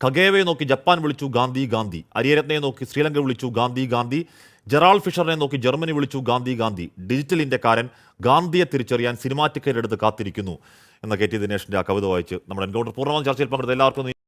ഖഗേവയെ നോക്കി ജപ്പാൻ വിളിച്ചു ഗാന്ധി ഗാന്ധി, അരിയരത്നയെ നോക്കി ശ്രീലങ്ക വിളിച്ചു ഗാന്ധി ഗാന്ധി, ജെറാൾ ഫിഷറിനെ നോക്കി ജർമ്മനി വിളിച്ചു ഗാന്ധി ഗാന്ധി, ഡിജിറ്റൽ ഇന്ത്യക്കാരൻ ഗാന്ധിയെ തിരിച്ചറിയാൻ സിനിമാറ്റിക്കലെടുത്ത് കാത്തിരിക്കുന്നു എന്ന KT ദിനേഷിന്റെ ആ കവിത വായിച്ച് നമ്മുടെ എൻകൗണ്ടർ പൂർണ്ണമായും ചർച്ചയിൽ പങ്കെടുത്ത എല്ലാവർക്കും